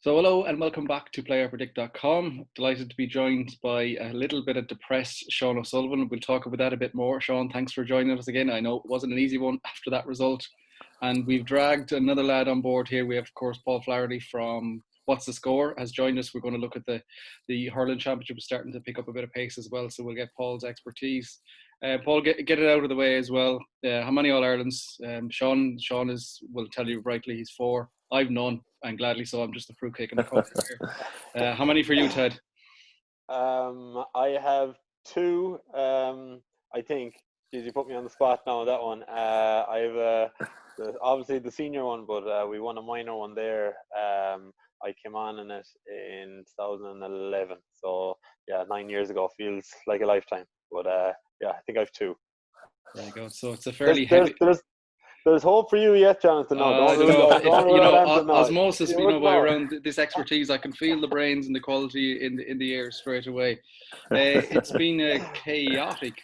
So hello and welcome back to iPredict.com. Delighted to be joined by a little bit of depressed Sean Sullivan. We'll talk about that a bit more. Sean, thanks for joining us again. I know it wasn't an easy one after that result. And we've dragged another lad on board here. We have, of course, Paul Flaherty from What's the Score has joined us. We're going to look at the Hurling Championship is starting to pick up a bit of pace as well. So we'll get Paul's expertise. Paul, get it out of the way as well. How many All-Irelands? Sean will tell you rightly he's 4. I've none, and gladly so. I'm just a fruitcake in the cup here. How many for you, Ted? I have 2. I think. Geez, you put me on the spot now on that one. I have obviously the senior one, but we won a minor one there. I came on in it in 2011. So, 9 years ago. Feels like a lifetime. But, I think I have 2. There you go. So it's a fairly heavy... There's hope for you yet, Jonathan. No, osmosis, by around this expertise, I can feel the brains and the quality in the air straight away. It's been a chaotic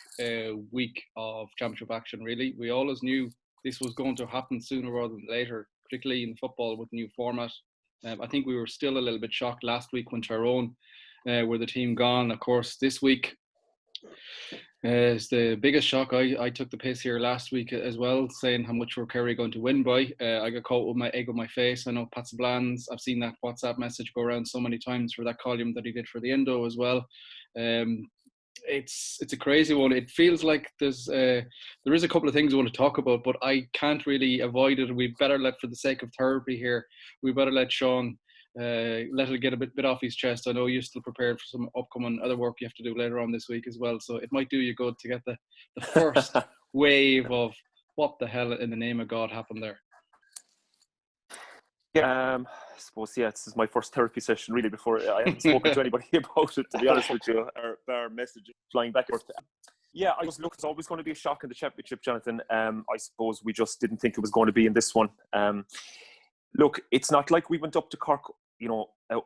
week of championship action, really. We always knew this was going to happen sooner rather than later, particularly in football with the new format. I think we were still a little bit shocked last week when Tyrone were the team gone. Of course, this week, it's the biggest shock. I took the piss here last week as well, saying how much were Kerry going to win by. I got caught with my egg on my face. I know Pat Bland's, I've seen that WhatsApp message go around so many times for that column that he did for the Indo as well. It's a crazy one. It feels like there is a couple of things I want to talk about, but I can't really avoid it. We better for the sake of therapy here, we better let Sean let it get a bit off his chest. I know you're still prepared for some upcoming other work you have to do later on this week as well, so it might do you good to get the first wave of what the hell in the name of God happened there. I suppose, this is my first therapy session really before I haven't spoken to anybody about it, to be honest with you, or our message flying back and forth. I just look, it's always going to be a shock in the championship, Jonathan. I suppose we just didn't think it was going to be in this one. Look, it's not like we went up to Cork,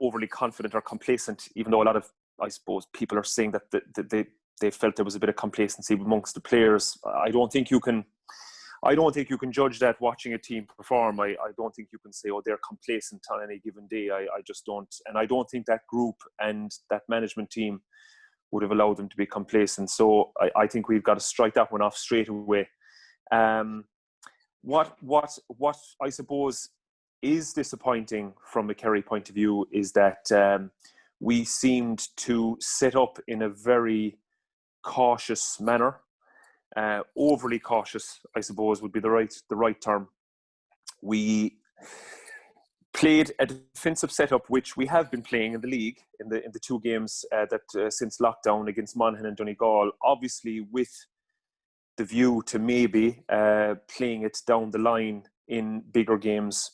overly confident or complacent, even though a lot of, I suppose, people are saying that they felt there was a bit of complacency amongst the players. I don't think you can judge that watching a team perform. I don't think you can say, they're complacent on any given day. I just don't. And I don't think that group and that management team would have allowed them to be complacent. So I think we've got to strike that one off straight away. What I suppose is disappointing from a Kerry point of view is that we seemed to set up in a very cautious manner. Overly cautious, I suppose, would be the right term. We played a defensive setup, which we have been playing in the league in the 2 games that since lockdown against Monaghan and Donegal. Obviously, with the view to maybe playing it down the line in bigger games,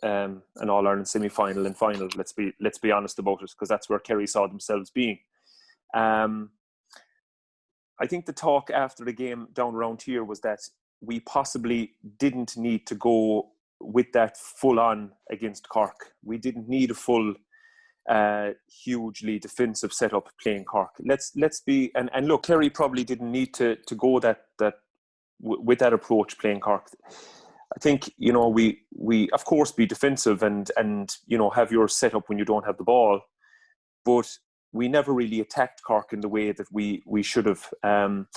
an All-Ireland semi-final and final. Let's be honest about it, because that's where Kerry saw themselves being. I think the talk after the game down around here was that we possibly didn't need to go with that full on against Cork. We didn't need a full, hugely defensive setup playing Cork. Let's be and look, Kerry probably didn't need to go that with that approach playing Cork. I think we of course be defensive and have your setup when you don't have the ball, but we never really attacked Cork in the way that we should have. I'm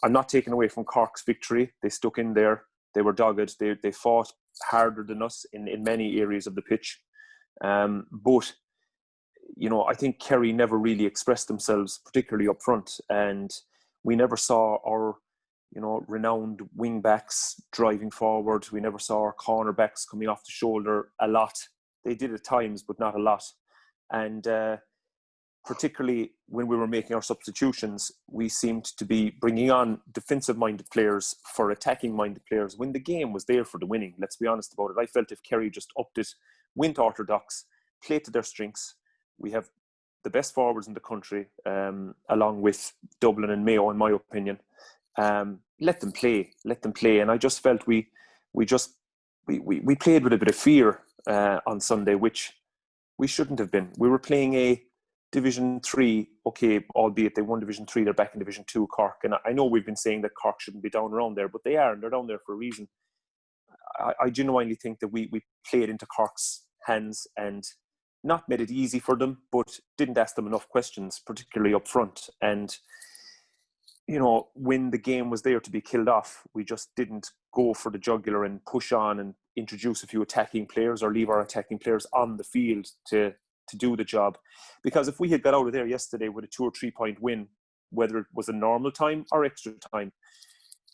not taking away from Cork's victory. They stuck in there. They were dogged. They fought harder than us in many areas of the pitch. But I think Kerry never really expressed themselves, particularly up front, and we never saw our renowned wing backs driving forward. We never saw our cornerbacks coming off the shoulder a lot. They did at times, but not a lot. And particularly when we were making our substitutions, we seemed to be bringing on defensive-minded players for attacking-minded players when the game was there for the winning. Let's be honest about it. I felt if Kerry just upped it, went orthodox, played to their strengths, we have the best forwards in the country, along with Dublin and Mayo, in my opinion. Let them play. And I just felt we played with a bit of fear on Sunday, which we shouldn't have been. We were playing a Division 3, okay, albeit they won Division 3, they're back in Division 2, Cork. And I know we've been saying that Cork shouldn't be down around there, but they are, and they're down there for a reason. I genuinely think that we played into Cork's hands, and not made it easy for them, but didn't ask them enough questions, particularly up front. And, you know, when the game was there to be killed off, we just didn't go for the jugular and push on and introduce a few attacking players or leave our attacking players on the field to do the job. Because if we had got out of there yesterday with a 2 or 3 point win, whether it was a normal time or extra time,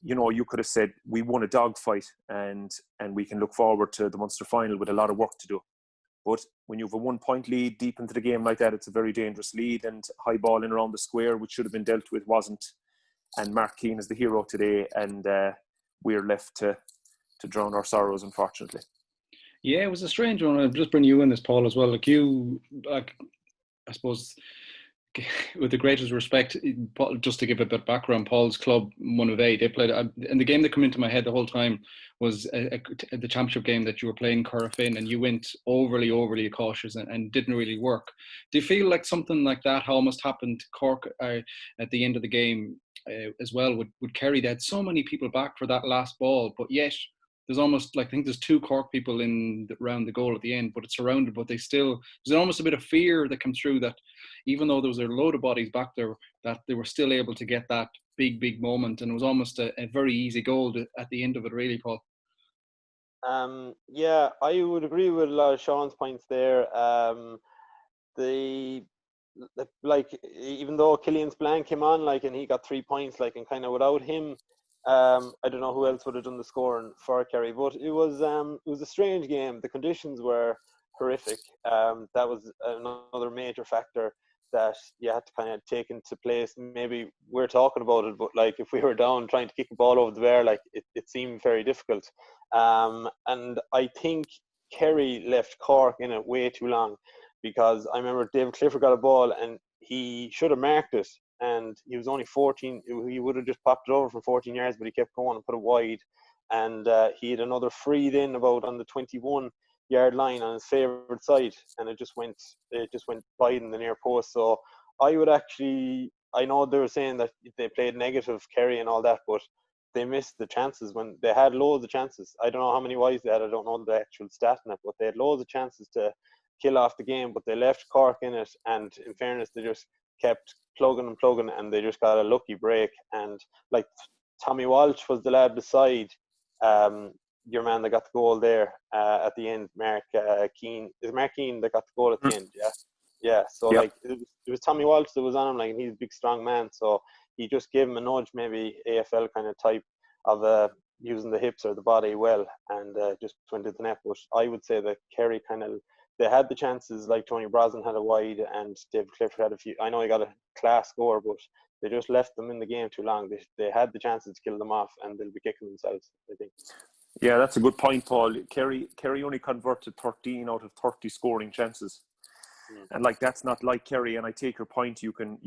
you know, you could have said we won a dogfight and we can look forward to the Munster final with a lot of work to do. But when you have a 1 point lead deep into the game like that, it's a very dangerous lead, and high ball in around the square, which should have been dealt with, wasn't. And Mark Keane is the hero today, and we're left to drown our sorrows, unfortunately. Yeah, it was a strange one. I'll just bring you in this, Paul, as well. I suppose, with the greatest respect, just to give a bit of background, Paul's club, 1 of 8, they played, and the game that came into my head the whole time was the championship game that you were playing Corofin, and you went overly cautious and didn't really work. Do you feel like something like that almost happened to Cork at the end of the game as well with Kerry? They had so many people back for that last ball, but yet there's almost, like, I think there's 2 Cork people around the goal at the end, but it's surrounded, but there's almost a bit of fear that comes through, that even though there was a load of bodies back there, that they were still able to get that big moment, and it was almost a very easy goal at the end of it, really, Paul. Yeah, I would agree with a lot of Sean's points there. Even though Killian Spillane came on, and he got 3 points, and kind of without him, I don't know who else would have done the scoring for Kerry. But it was a strange game. The conditions were horrific. That was another major factor that you had to kind of take into place. Maybe we're talking about it, but if we were down trying to kick the ball over the bar, it seemed very difficult. And I think Kerry left Cork in it way too long, because I remember David Clifford got a ball and he should have marked it, and he was only 14. He would have just popped it over from 14 yards, but he kept going and put it wide. And he had another free then about on the 21-yard line on his favourite side, and it just went wide in the near post. So I know they were saying that they played negative Kerry and all that, but they missed the chances when they had loads of chances. I don't know how many wides they had. I don't know the actual stat in it, but they had loads of chances to kill off the game, but they left Cork in it. And in fairness, they just kept plugging, and they just got a lucky break. And Tommy Walsh was the lad beside your man that got the goal there at the end, Mark Keane. Is Mark Keane that got the goal at the end? Yeah. So yep. It was Tommy Walsh that was on him, and he's a big strong man, so he just gave him a nudge, maybe AFL kind of type of using the hips or the body well, and just went to the net. But I would say that Kerry they had the chances, like Tony Brosnan had a wide and David Clifford had a few. I know he got a class score, but they just left them in the game too long. They had the chances to kill them off, and they'll be kicking themselves, I think. Yeah, that's a good point, Paul. Kerry only converted 13 out of 30 scoring chances. And that's not like Kerry. And I take your point. You can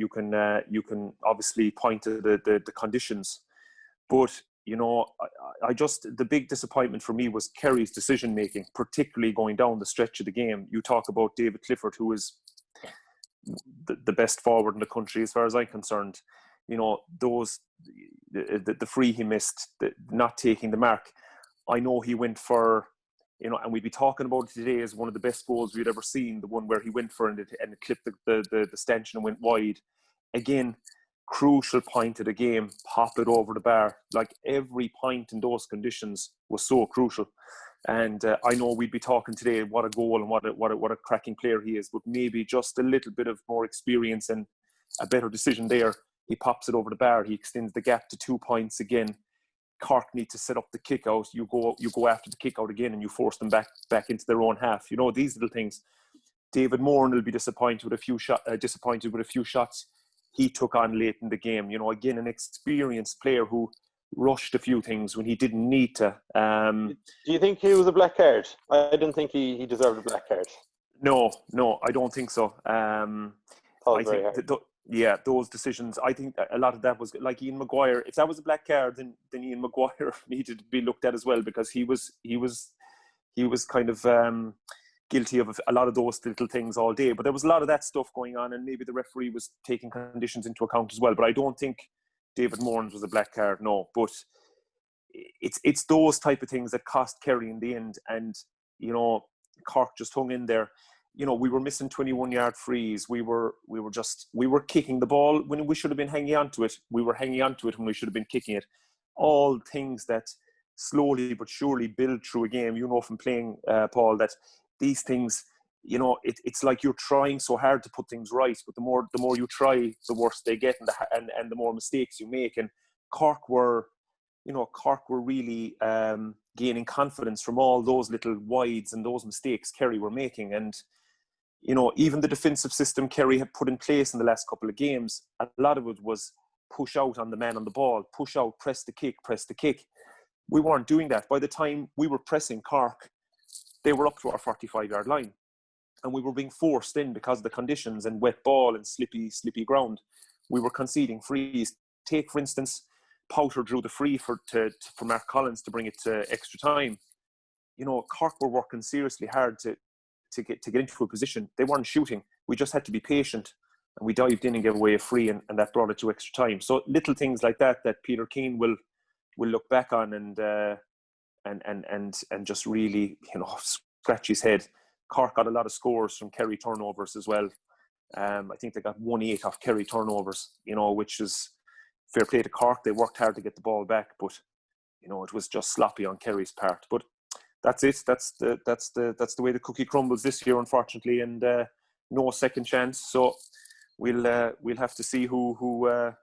obviously point to the conditions, but I just, the big disappointment for me was Kerry's decision making, particularly going down the stretch of the game. You talk about David Clifford, who is the best forward in the country as far as I'm concerned. The free he missed, not taking the mark. I know he went for. And we'd be talking about it today as one of the best goals we'd ever seen, the one where he went for it and it clipped the stanchion and went wide. Again, crucial point of the game, pop it over the bar. Every point in those conditions was so crucial. And I know we'd be talking today, what a goal and what a cracking player he is, but maybe just a little bit of more experience and a better decision there. He pops it over the bar. He extends the gap to 2 points again. Cork need to set up the kick out. You go after the kick out again, and you force them back into their own half. These little things. David Moran will be disappointed with a few shots he took on late in the game. Again, an experienced player who rushed a few things when he didn't need to. Do you think he was a black card? I didn't think he deserved a black card. No, I don't think so. I think those decisions, I think a lot of that was like Ian Maguire. If that was a black card, then Ian Maguire needed to be looked at as well, because he was kind of guilty of a lot of those little things all day. But there was a lot of that stuff going on, and maybe the referee was taking conditions into account as well. But I don't think David Moran was a black card, no. But it's those type of things that cost Kerry in the end, and Cork just hung in there. we were missing 21-yard frees. We were kicking the ball when we should have been hanging on to it. We were hanging on to it when we should have been kicking it. All things that slowly but surely build through a game. From playing, Paul, that these things, it's like you're trying so hard to put things right, but the more you try, the worse they get, and the more mistakes you make. And Cork were really gaining confidence from all those little wides and those mistakes Kerry were making. And even the defensive system Kerry had put in place in the last couple of games, a lot of it was push out on the man on the ball, push out, press the kick. We weren't doing that. By the time we were pressing Cork, they were up to our 45-yard line. And we were being forced in because of the conditions and wet ball and slippy ground. We were conceding frees. Take, for instance, Powter drew the free for Mark Collins to bring it to extra time. Cork were working seriously hard to get into a position. They weren't shooting. We just had to be patient, and we dived in and gave away a free, and that brought it to extra time. So little things like that Peter Keane will look back on and just really scratch his head. Cork got a lot of scores from Kerry turnovers as well. I think they got 1-8 off Kerry turnovers, which is fair play to Cork. They worked hard to get the ball back, but it was just sloppy on Kerry's part. But that's it. That's the way the cookie crumbles this year, unfortunately, and no second chance. So we'll have to see who'll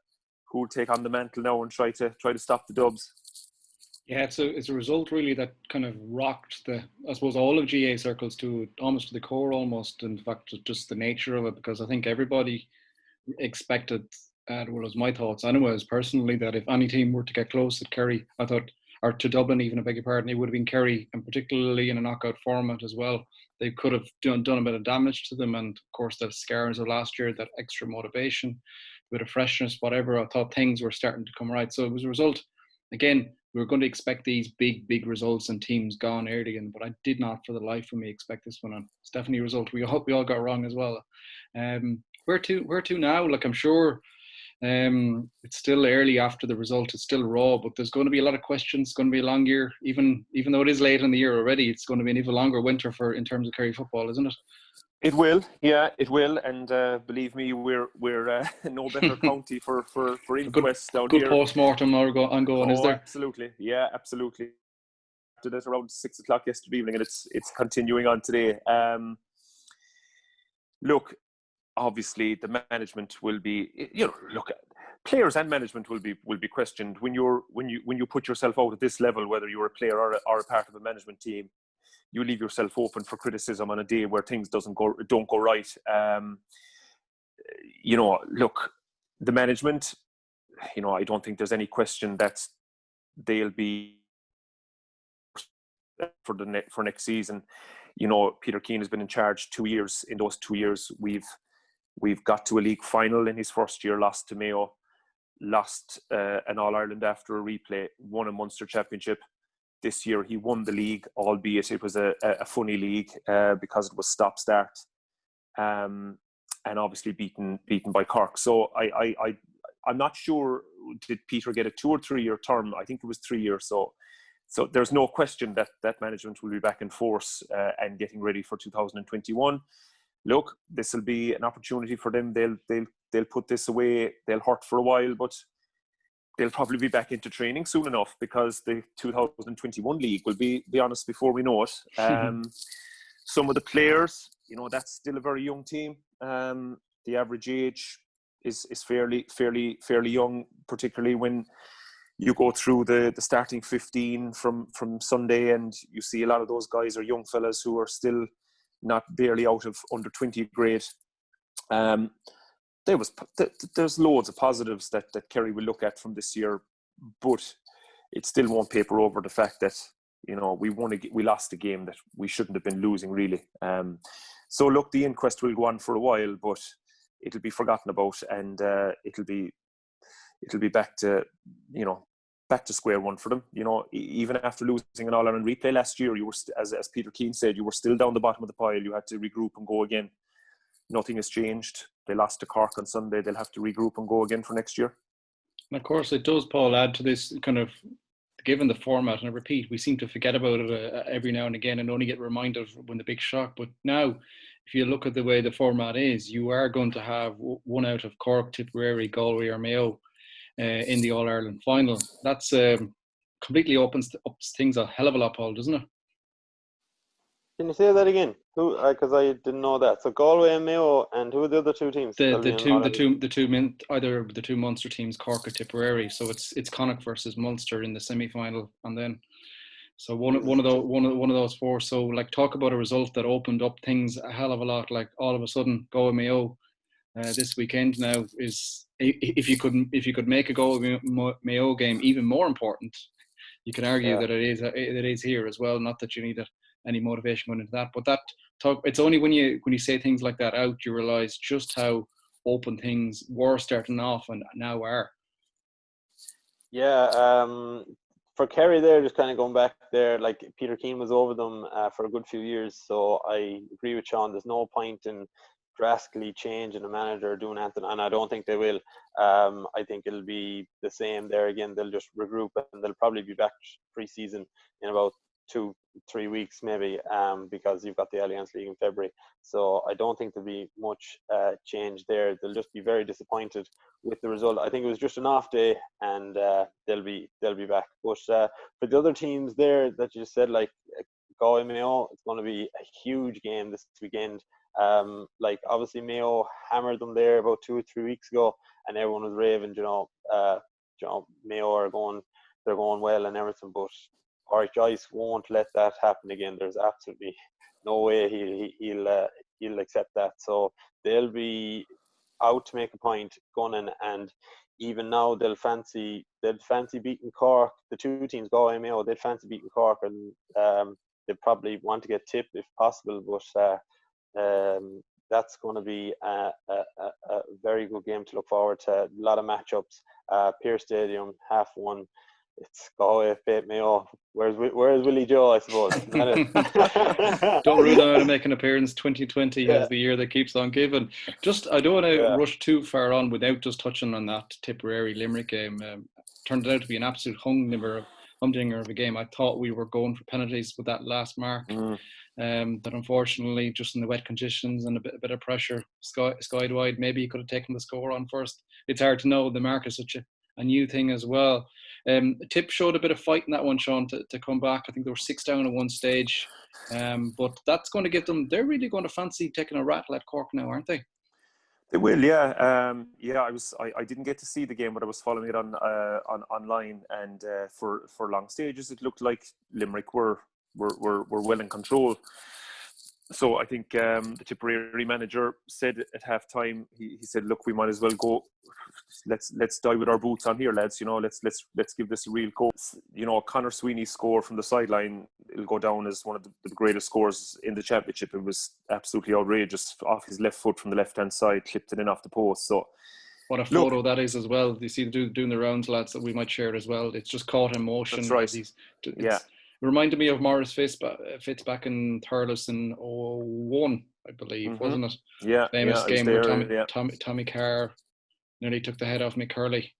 take on the mantle now and try to stop the Dubs. Yeah, it's a result really that kind of rocked all of GAA circles to almost to the core, almost. In fact, just the nature of it, because I think everybody expected, well, it was my thoughts anyways, personally, that if any team were to get close at Kerry, I thought, or to Dublin even, I beg your pardon, it would have been Kerry, and particularly in a knockout format as well. They could have done a bit of damage to them, and of course the scars of last year, that extra motivation, a bit of freshness, whatever. I thought things were starting to come right. So it was a result. Again, we were going to expect these big results and teams gone early, but I did not for the life of me expect this one. And it's definitely a result we hope we all got wrong as well. Where to now? Like, I'm sure it's still early after the result. It's still raw, but there's going to be a lot of questions. It's going to be a long year, even though it is late in the year already. It's going to be an even longer winter in terms of Kerry football, isn't it? It will, yeah, it will, and believe me, we're no better county for inquests down here. Good post-mortem ongoing, is there? Absolutely, yeah, absolutely. Did it around 6 o'clock yesterday evening, and it's continuing on today. Look, obviously, the management will be, players and management will be questioned when you put yourself out at this level, whether you're a player or a part of a management team. You leave yourself open for criticism on a day where things don't go right. Look, the management, I don't think there's any question that they'll be for next season. Peter Keane has been in charge 2 years. In those 2 years, we've got to a league final in his first year, lost to Mayo, lost an All-Ireland after a replay, won a Munster Championship. This year he won the league, albeit it was a funny league because it was stop-start, and obviously beaten by Cork. So I'm not sure, did Peter get a 2 or 3 year term? I think it was 3 years. So there's no question that management will be back in force and getting ready for 2021. Look, this will be an opportunity for them. They'll put this away. They'll hurt for a while, but they'll probably be back into training soon enough, because the 2021 league will be honest, before we know it. Some of the players, that's still a very young team. The average age is fairly young, particularly when you go through the starting 15 from Sunday, and you see a lot of those guys are young fellas who are still not barely out of under 20 grade. There's loads of positives that Kerry will look at from this year, but it still won't paper over the fact that we lost a game that we shouldn't have been losing, really. So look, the inquest will go on for a while, but it'll be forgotten about, and it'll be back to square one for them. Even after losing an All-Ireland replay last year, you were as Peter Keane said, you were still down the bottom of the pile. You had to regroup and go again. Nothing has changed. They lost to Cork on Sunday. They'll have to regroup and go again for next year. And of course, it does, Paul, add to this kind of, given the format, and I repeat, we seem to forget about it every now and again and only get reminded when the big shock. But now if you look at the way the format is, you are going to have one out of Cork, Tipperary, Galway or Mayo in the All-Ireland final. That's completely opens up things a hell of a lot, Paul, doesn't it? Can you say that again? Who? Because I didn't know that. So Galway and Mayo, and who are the other two teams? Either the two Munster teams, Cork or Tipperary. So it's Connacht versus Munster in the semi-final, and then so one of those four. So like, talk about a result that opened up things a hell of a lot. Like, all of a sudden, Galway Mayo this weekend now is, if you could make a Galway Mayo game even more important, you can argue that it is here as well. Not that you need any motivation going into that, but it's only when you say things like that out, you realise just how open things were starting off and now are. Yeah, for Kerry there, just kind of going back there, like Peter Keane was over them for a good few years, so I agree with Sean. There's no point in drastically changing a manager or doing anything, and I don't think they will. I think it'll be the same there again. They'll just regroup, and they'll probably be back pre-season in about 2-3 weeks maybe, because you've got the Alliance League in February. So I don't think there'll be much change there. They'll just be very disappointed with the result. I think it was just an off day, and they'll be back. But for the other teams there that you just said, like Galway Mayo, it's going to be a huge game this weekend. Like, obviously Mayo hammered them there about 2 or 3 weeks ago, and everyone was raving, Mayo they're going well and everything, but Pádraig Joyce won't let that happen again. There's absolutely no way he'll accept that. So they'll be out to make a point, gunning, and even now they'll fancy beating Cork. The two teams, Galway and Mayo, they'd fancy beating Cork, and they probably want to get tipped if possible. But that's going to be a very good game to look forward to. A lot of matchups. Pearse Stadium, 1:30. It's Galway, Fate Mayo. Where's Willie Joe, I suppose? Don't rule them out of making an appearance. 2020 is the year that keeps on giving. I don't want to rush too far on without just touching on that Tipperary Limerick game. Turned out to be an absolute humdinger of a game. I thought we were going for penalties with that last mark. That unfortunately, just in the wet conditions and a bit of pressure, skied wide, maybe he could have taken the score on first. It's hard to know. The mark is such a new thing as well. Tip showed a bit of fight in that one, Sean, to come back. I think they were 6 down at one stage. But that's going to give them, they're really going to fancy taking a rattle at Cork now, aren't they? They will, yeah. I didn't get to see the game, but I was following it on online, and for long stages it looked like Limerick were well in control. So I think the Tipperary manager said at half time, he said, look, we might as well go, let's die with our boots on here, lads, let's give this a real go. Conor Sweeney's score from the sideline, it'll go down as one of the greatest scores in the championship. It was absolutely outrageous, off his left foot from the left hand side, clipped it in off the post. So what a photo that is as well. You see doing the rounds, lads, that we might share it as well. It's just caught in motion. That's right. It reminded me of Maurice Fitz back in Thurles in 2001, I believe, wasn't it? Yeah. Famous game where Tommy Carr nearly took the head off Mick Hurley.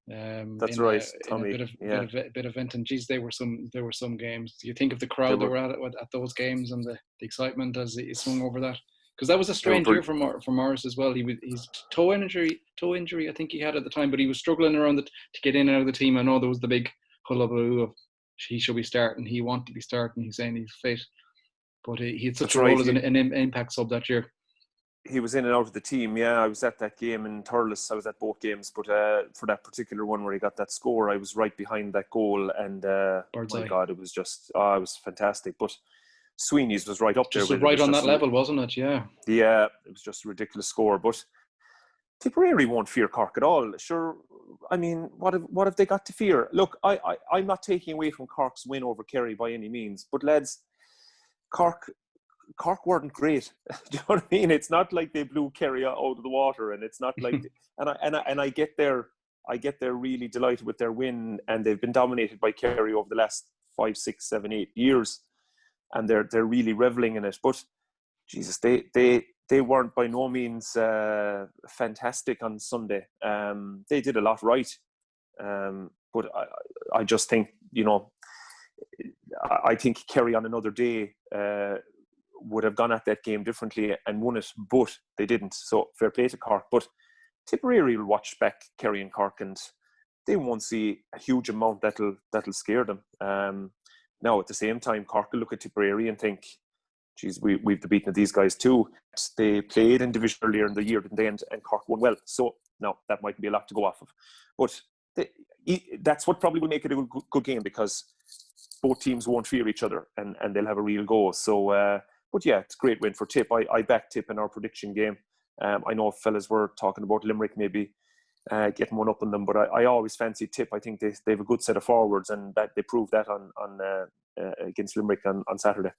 That's right, Tommy. A bit of event, and geez, there were some games. You think of the crowd that were at those games and the excitement as he swung over that, because that was a strange year for Maurice as well. His toe injury, I think he had at the time, but he was struggling around to get in and out of the team. I know there was the big hullabaloo of he should be starting, he wanted to be starting, he's saying he's fit, but he had such a role as an impact sub that year. He was in and out of the team. Yeah, I was at that game in Thurles. I was at both games, but for that particular one where he got that score, I was right behind that goal, and my God, it was just it was fantastic. But Sweeney's was right up there. Just right on that level, wasn't it? Yeah. Yeah, it was just a ridiculous score. But Tipperary won't fear Cork at all. Sure, I mean, what have they got to fear? Look, I'm not taking away from Cork's win over Kerry by any means, but lads, Cork weren't great. Do you know what I mean? It's not like they blew Kerry out of the water, and it's not like and I get they're really delighted with their win, and they've been dominated by Kerry over the last 5, 6, 7, 8 years, and they're really reveling in it. But Jesus, they weren't by no means fantastic on Sunday. They did a lot right, but I just think, I think Kerry on another day would have gone at that game differently and won it, but they didn't. So fair play to Cork. But Tipperary will watch back Kerry and Cork, and they won't see a huge amount that'll scare them. Now, at the same time, Cork will look at Tipperary and think, geez, we've the beaten of these guys too. They played in division earlier in the year, didn't they? And Cork won well. So, no, that might be a lot to go off of. But that's what probably will make it a good game, because both teams won't fear each other and they'll have a real go. So, but yeah, it's a great win for Tip. I backed Tip in our prediction game. I know fellas were talking about Limerick maybe getting one up on them, but I always fancy Tip. I think they have a good set of forwards, and that they proved that on against Limerick on Saturday.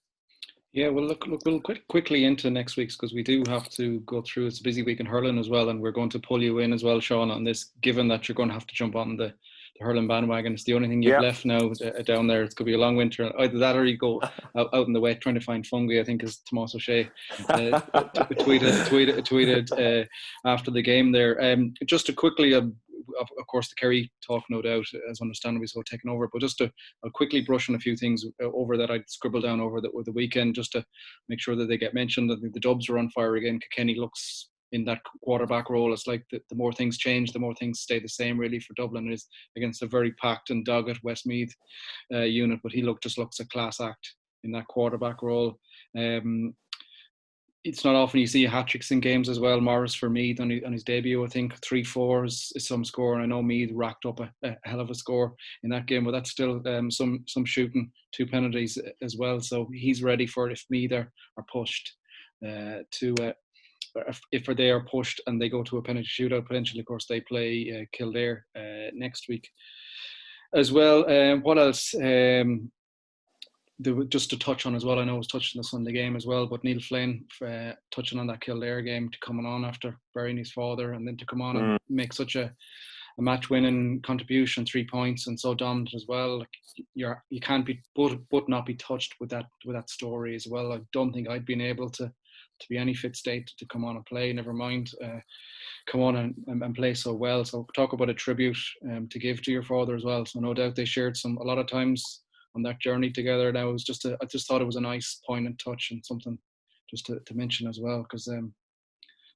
Yeah, well, look, we'll quickly into next week's, because we do have to go through. It's a busy week in hurling as well, and we're going to pull you in as well, Sean, on this, given that you're going to have to jump on the hurling bandwagon. It's the only thing you've left now down there. It's going to be a long winter. Either that or you go out in the wet trying to find fungi, I think, as Tomás O'Shea tweeted after the game there. Just to quickly, of course, the Kerry talk, no doubt, as understandably so, taken over. But just I'll quickly brush on a few things over that I'd scribbled down over the weekend, just to make sure that they get mentioned. I think the Dubs are on fire again. Kilkenny looks in that quarterback role. It's like the more things change, the more things stay the same, really, for Dublin. It is against a very packed and dogged Westmeath unit, but he looks a class act in that quarterback role. It's not often you see hat-tricks in games as well. Morris for Meath on his debut, I think 3-4 is some score, and I know Meath racked up a hell of a score in that game, but that's still some shooting, 2 penalties as well. So he's ready for it if Meath are pushed if they are pushed and they go to a penalty shootout. Potentially, of course, they play Kildare next week as well. What else? Just to touch on as well, I know it was touched in the Sunday game as well, but Neil Flynn touching on that Kildare game, to coming on after burying his father, and then to come on and make such a match-winning contribution, 3 points, and so dominant as well. Like, you can't be but not be touched with that story as well. I don't think I'd been able to be any fit state to come on and play, never mind come on and play so well. So talk about a tribute to give to your father as well. So no doubt they shared a lot of times on that journey together. Now, I just thought it was a nice poignant touch and something just to mention as well, because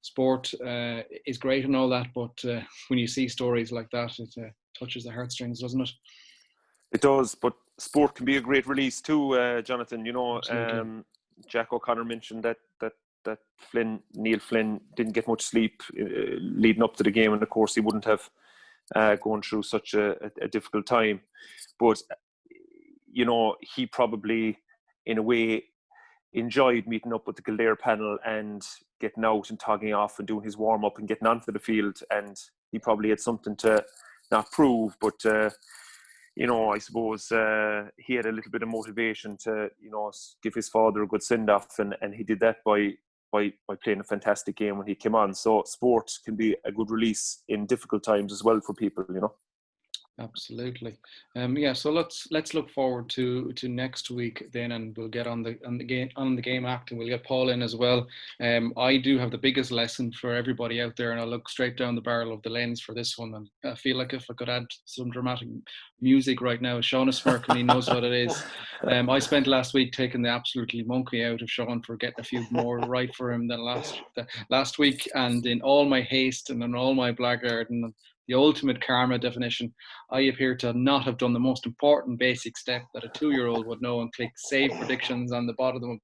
sport is great and all that, but when you see stories like that, it touches the heartstrings, doesn't it? It does, but sport can be a great release too, Jonathan. You know, Jack O'Connor mentioned that Neil Flynn didn't get much sleep leading up to the game, and of course he wouldn't have gone through such a difficult time. But you know, he probably, in a way, enjoyed meeting up with the Kildare panel and getting out and togging off and doing his warm up and getting onto the field. And he probably had something to not prove, but you know, I suppose he had a little bit of motivation to, you know, give his father a good send off, and he did that by playing a fantastic game when he came on. So sport can be a good release in difficult times as well for people, you know. Absolutely. So let's look forward to next week then, and we'll get on the game act, and we'll get Paul in as well. I do have the biggest lesson for everybody out there, and I'll look straight down the barrel of the lens for this one, and I feel like if I could add some dramatic music right now, Sean is smirking, he knows what it is. I spent last week taking the absolutely monkey out of Sean for getting a few more right for him than last week, and in all my haste and in all my blackguard and the ultimate karma definition, I appear to not have done the most important basic step that a 2-year-old would know, and click save predictions on the bottom of them.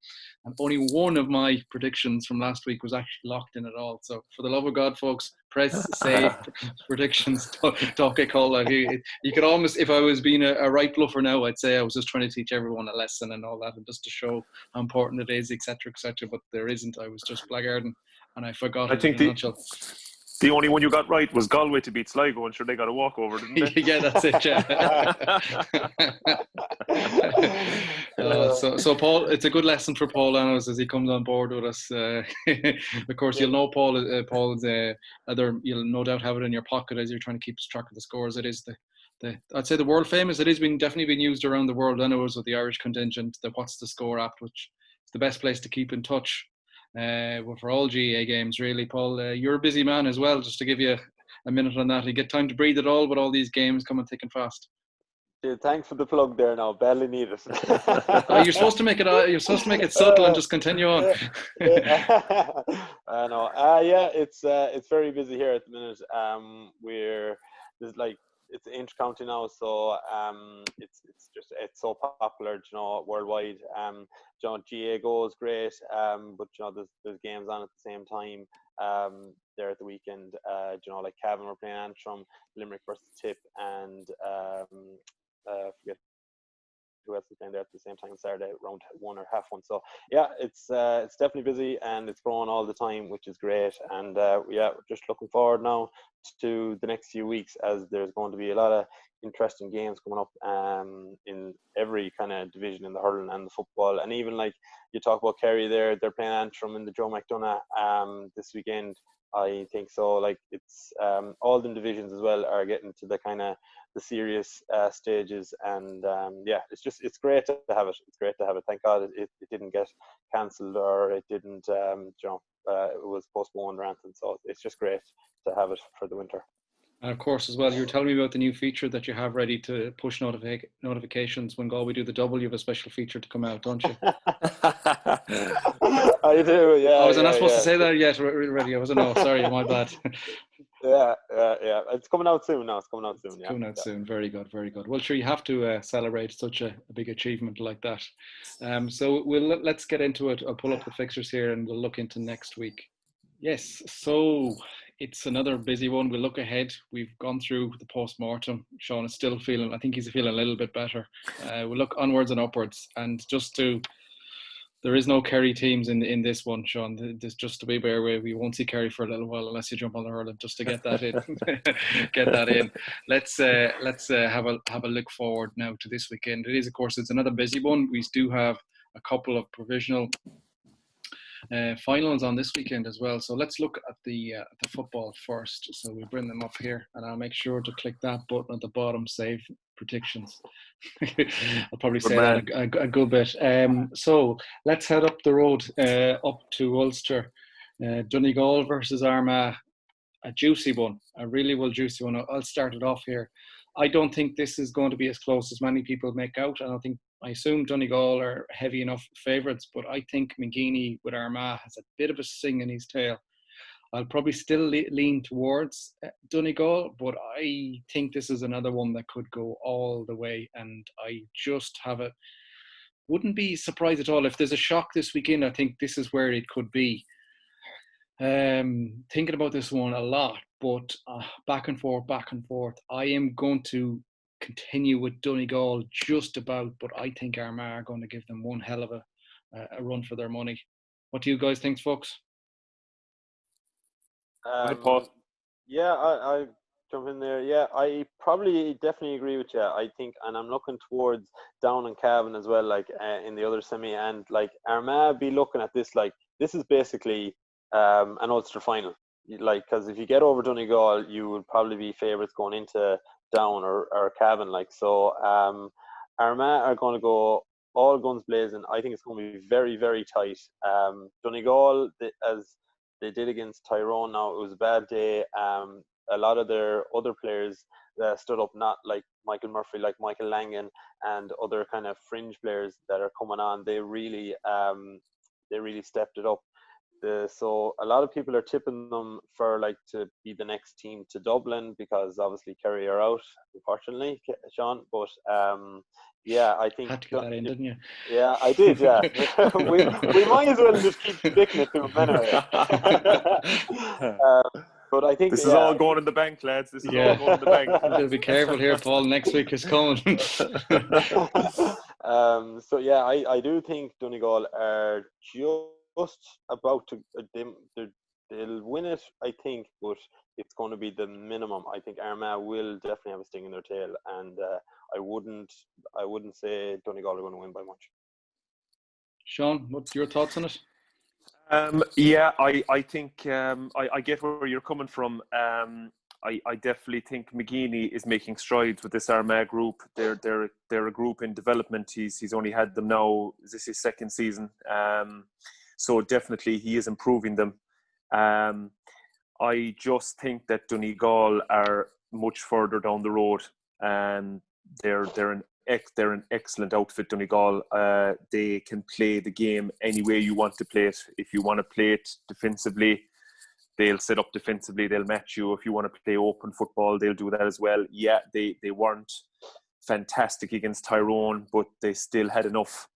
And only one of my predictions from last week was actually locked in at all. So for the love of God, folks, press save predictions. Don't get called out. You could almost, if I was being a right bluffer now, I'd say I was just trying to teach everyone a lesson and all that, and just to show how important it is, etc., etc. But there isn't. I was just blackguarding, and I forgot. I think the only one you got right was Galway to beat Sligo, and sure they got a walkover, didn't they? Yeah, that's it. Yeah. So Paul, it's a good lesson for Paul Lanos as he comes on board with us. Of course, you'll know Paul. Paul's you'll no doubt have it in your pocket as you're trying to keep track of the scores. It is I'd say the world famous. It has definitely been used around the world. I know it was with the Irish contingent, the What's the Score app, which is the best place to keep in touch. For all GAA games, really. Paul, you're a busy man as well. Just to give you a minute on that, you get time to breathe at all with all these games coming thick and fast. Dude, thanks for the plug there. Now, badly needed. You're supposed to make it. You're supposed to make it subtle and just continue on. I know. Yeah, it's very busy here at the minute. There's like it's inch-county now, so it's so popular, you know, worldwide. You know, GAA goes great, but you know, there's games on at the same time. There at the weekend, you know, like Cavan were playing Antrim, Limerick versus Tip, and forget who else is playing there at the same time on Saturday, round 1 or half 1. So yeah, it's definitely busy and it's growing all the time, which is great. And yeah, we're just looking forward now to the next few weeks, as there's going to be a lot of interesting games coming up in every kind of division in the hurling and the football. And even like you talk about Kerry there, they're playing Antrim in the Joe McDonagh this weekend, I think. So like it's all the divisions as well are getting to the kind of the serious stages, and yeah, it's great to have it. It's great to have it. Thank God it didn't get cancelled, or it didn't you know, it was postponed or anything. So it's just great to have it for the winter. And of course, as well, you were telling me about the new feature that you have ready to push notifications when Galway do the double. You have a special feature to come out, don't you? I do, yeah. Was I not supposed to say that yet? Ready? I wasn't. No, sorry, my bad. Yeah. It's coming out soon now. It's coming out soon. Yeah. Coming out soon. Very good, very good. Well, sure, you have to celebrate such a big achievement like that. So let's get into it. I'll pull up the fixtures here and we'll look into next week. Yes, so it's another busy one. We'll look ahead. We've gone through the post-mortem. Sean is still feeling, I think he's feeling a little bit better. We'll look onwards and upwards. And there is no Kerry teams in this one, Sean. This just to be bare way. We won't see Kerry for a little while unless you jump on the hurling, just to get that in. Get that in. Let's have a look forward now to this weekend. It is, of course, it's another busy one. We do have a couple of provisional finals on this weekend as well. So let's look at the football first. So we bring them up here, and I'll make sure to click that button at the bottom, save predictions. I'll probably say that a good bit. So let's head up the road up to Ulster. Donegal versus Armagh, a juicy one, a really juicy one. I'll start it off here. I don't think this is going to be as close as many people make out. I assume Donegal are heavy enough favourites, but I think McGeeney with Armagh has a bit of a sting in his tail. I'll probably still lean towards Donegal, but I think this is another one that could go all the way, and I just have it. Wouldn't be surprised at all if there's a shock this weekend. I think this is where it could be. Thinking about this one a lot, but back and forth. I am going to continue with Donegal just about, but I think Armagh are going to give them one hell of a run for their money. What do you guys think, folks? Paul. Yeah, I jump in there. Yeah, I probably definitely agree with you. I think, and I'm looking towards Down and Cavan as well, like in the other semi, and like Armagh be looking at this like this is basically an Ulster final. Like, because if you get over Donegal, you would probably be favourites going into Down or Cavan. Like, so Armagh are going to go all guns blazing. I think it's going to be very, very tight. Donegal, as they did against Tyrone, now it was a bad day. A lot of their other players stood up, not like Michael Murphy, like Michael Langan and other kind of fringe players that are coming on. They really stepped it up. So a lot of people are tipping them for like to be the next team to Dublin, because obviously Kerry are out, unfortunately, Sean. But yeah, I think had to get that in, didn't you? Yeah, I did. Yeah, we might as well just keep sticking it to them anyway. But I think this is all going in the bank, lads. This is all going in the bank. Be careful here, Paul. Next week is coming. So yeah, I do think Donegal are just about to. They'll win it, I think, but it's going to be the minimum. I think Armagh will definitely have a sting in their tail, and I wouldn't say Donegal are going to win by much. Sean, what's your thoughts on it? Yeah, I think I get where you're coming from. I definitely think McGeeney is making strides with this Armagh group. They're a group in development. He's only had them now. This is his second season. So definitely he is improving them. I just think that Donegal are much further down the road, and they're an excellent outfit, Donegal. They can play the game any way you want to play it. If you want to play it defensively, they'll set up defensively, they'll match you. If you want to play open football, they'll do that as well. Yeah, they weren't fantastic against Tyrone, but they still had enough.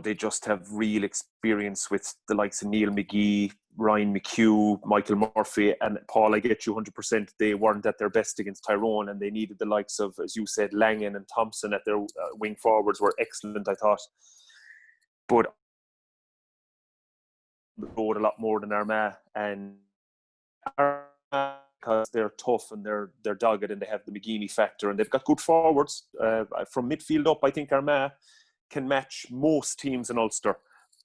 They just have real experience with the likes of Neil McGee, Ryan McHugh, Michael Murphy, and Paul, I get you 100%. They weren't at their best against Tyrone, and they needed the likes of, as you said, Langan and Thompson at their wing forwards were excellent, I thought. But rode a lot more than Armagh, and because they're tough and they're dogged and they have the McGeaney factor and they've got good forwards from midfield up. I think Armagh can match most teams in Ulster,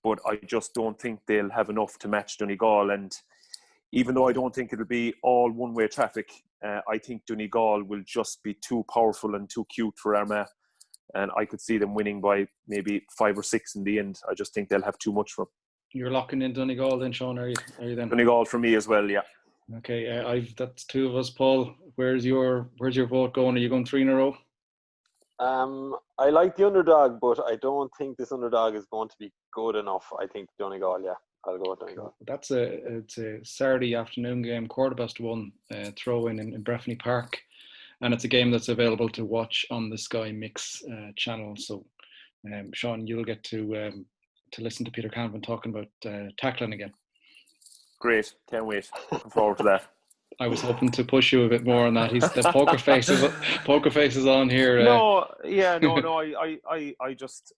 but I just don't think they'll have enough to match Donegal. And even though I don't think it'll be all one-way traffic, I think Donegal will just be too powerful and too cute for Armagh, and I could see them winning by maybe 5 or 6 in the end. I just think they'll have too much for them. You're locking in Donegal then, Sean, are you then? Donegal for me as well, yeah. Okay, that's 2 of us. Paul, where's your vote going? Are you going 3 in a row? I like the underdog, but I don't think this underdog is going to be good enough. I think Donegal, yeah. I'll go with Donegal. It's a Saturday afternoon game, 1:15, throw in Breffni Park. And it's a game that's available to watch on the Sky Mix channel. So, Sean, you'll get to listen to Peter Canavan talking about tackling again. Great, can't wait. Looking forward to that. I was hoping to push you a bit more on that. The poker face is on here. I just